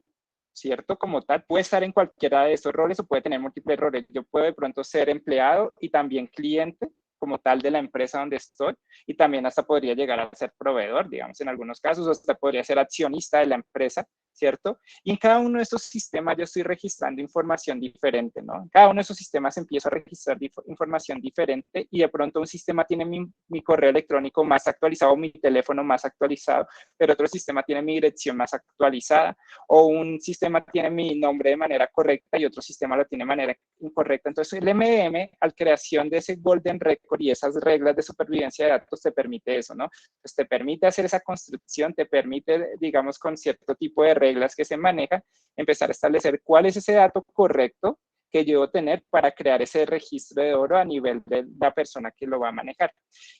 ¿cierto? Como tal, puede estar en cualquiera de esos roles o puede tener múltiples roles. Yo puedo de pronto ser empleado y también cliente como tal de la empresa donde estoy y también hasta podría llegar a ser proveedor, digamos, en algunos casos, hasta podría ser accionista de la empresa, ¿cierto? Y en cada uno de estos sistemas yo estoy registrando información diferente, ¿no? En cada uno de esos sistemas empiezo a registrar información diferente y de pronto un sistema tiene mi correo electrónico más actualizado, mi teléfono más actualizado, pero otro sistema tiene mi dirección más actualizada o un sistema tiene mi nombre de manera correcta y otro sistema lo tiene de manera incorrecta. Entonces, el MDM, al creación de ese Golden Record y esas reglas de supervivencia de datos, te permite eso, ¿no? Pues te permite hacer esa construcción, te permite, digamos, con cierto tipo de reglas que se manejan, empezar a establecer cuál es ese dato correcto que yo debo tener para crear ese registro de oro a nivel de la persona que lo va a manejar.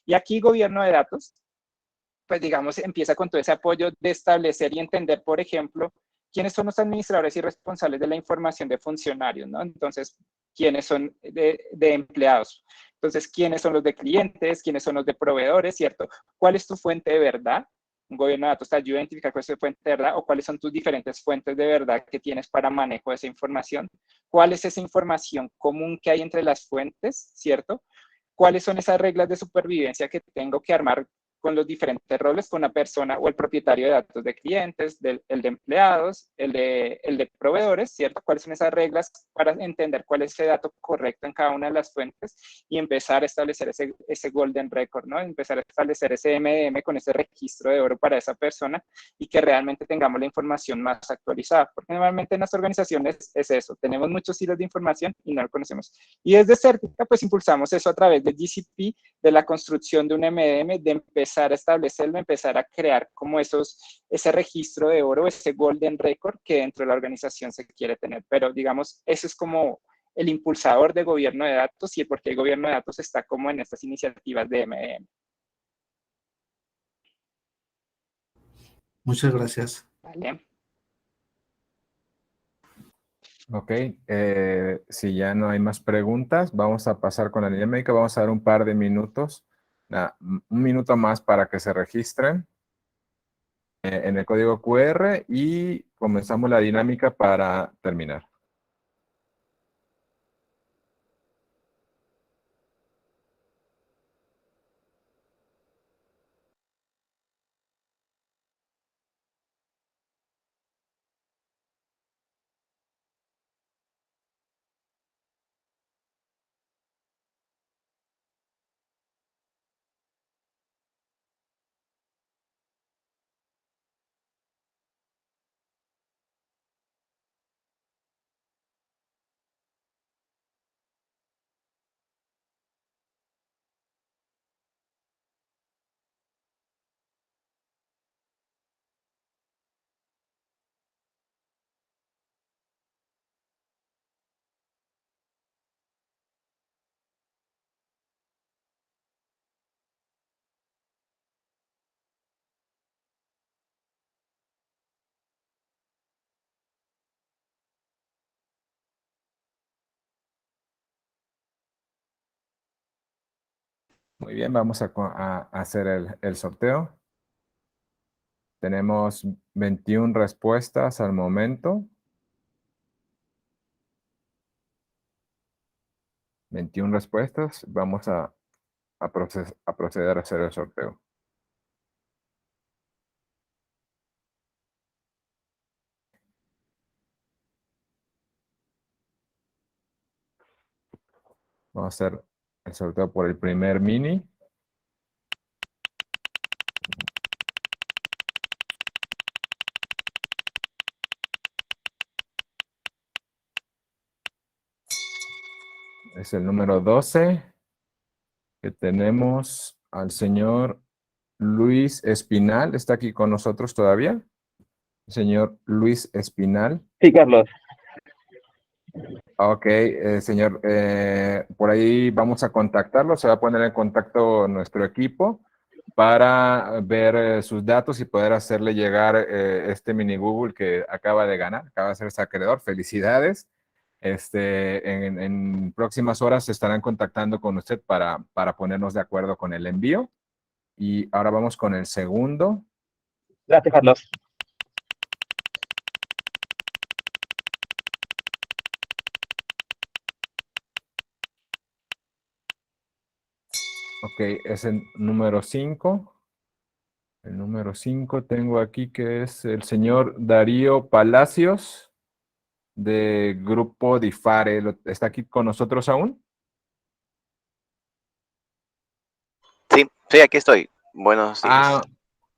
Y aquí, gobierno de datos, pues digamos, empieza con todo ese apoyo de establecer y entender, por ejemplo, quiénes son los administradores y responsables de la información de funcionarios, ¿no? Entonces, quiénes son de empleados. Entonces, quiénes son los de clientes, quiénes son los de proveedores, ¿cierto? ¿Cuál es tu fuente de verdad? Un gobierno de datos te ayuda a identificar cuál es tu fuente de verdad o cuáles son tus diferentes fuentes de verdad que tienes para manejo de esa información. ¿Cuál es esa información común que hay entre las fuentes, ¿cierto? ¿Cuáles son esas reglas de supervivencia que tengo que armar con los diferentes roles, con la persona o el propietario de datos de clientes, el de empleados, el de proveedores, ¿cierto? ¿Cuáles son esas reglas para entender cuál es ese dato correcto en cada una de las fuentes y empezar a establecer ese golden record, ¿no? Empezar a establecer ese MDM con ese registro de oro para esa persona y que realmente tengamos la información más actualizada, porque normalmente en las organizaciones es eso, tenemos muchos hilos de información y no lo conocemos. Y desde Certica, pues impulsamos eso a través de GCP, de la construcción de un MDM, de empezar a establecerlo, empezar a crear como ese registro de oro, ese golden record que dentro de la organización se quiere tener. Pero digamos, eso es como el impulsador de gobierno de datos y el por qué el gobierno de datos está como en estas iniciativas de MDM. Muchas gracias. ¿Vale? Ok, si ya no hay más preguntas, vamos a pasar con la dinámica. Vamos a dar un par de minutos, un minuto más para que se registren en el código QR y comenzamos la dinámica para terminar. Muy bien, vamos a hacer el sorteo. Tenemos 21 respuestas al momento. 21 respuestas. Vamos a proceder a hacer el sorteo. Vamos a hacer el sorteo por el primer mini. Es el número 12, que tenemos al señor Luis Espinal. ¿Está aquí con nosotros todavía? Señor Luis Espinal. Sí, Carlos. Ok, señor, por ahí vamos a contactarlo. Se va a poner en contacto nuestro equipo para ver sus datos y poder hacerle llegar este mini Google que acaba de ganar, acaba de ser ese acreedor. Felicidades. En próximas horas se estarán contactando con usted para ponernos de acuerdo con el envío. Y ahora vamos con el segundo. Gracias, Carlos. Ok, es el número 5. El número 5 tengo aquí que es el señor Darío Palacios de Grupo Difare. ¿Está aquí con nosotros aún? Sí, sí, aquí estoy. Buenos días.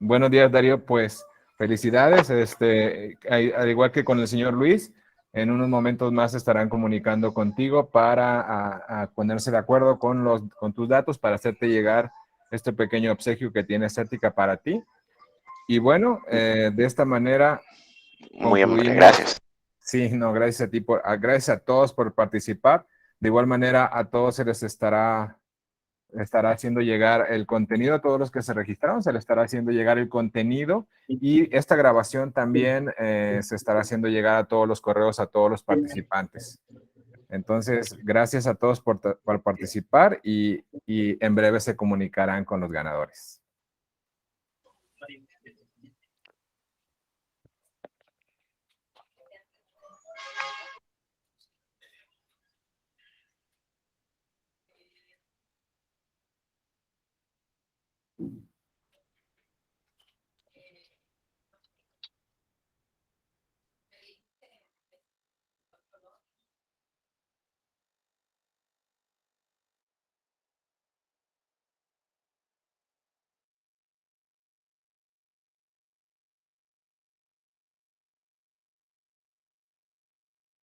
Buenos días, Darío. Pues felicidades. Al igual que con el señor Luis, en unos momentos más estarán comunicando contigo para ponerse de acuerdo con tus datos para hacerte llegar este pequeño obsequio que tiene Certica para ti. Y bueno, de esta manera Muy amable, concluimos. gracias. Sí, no, gracias a ti, gracias a todos por participar. De igual manera, a todos se les estará haciendo llegar el contenido, a todos los que se registraron, se les estará haciendo llegar el contenido y esta grabación también se estará haciendo llegar a todos los correos, a todos los participantes. Entonces, gracias a todos por participar y en breve se comunicarán con los ganadores.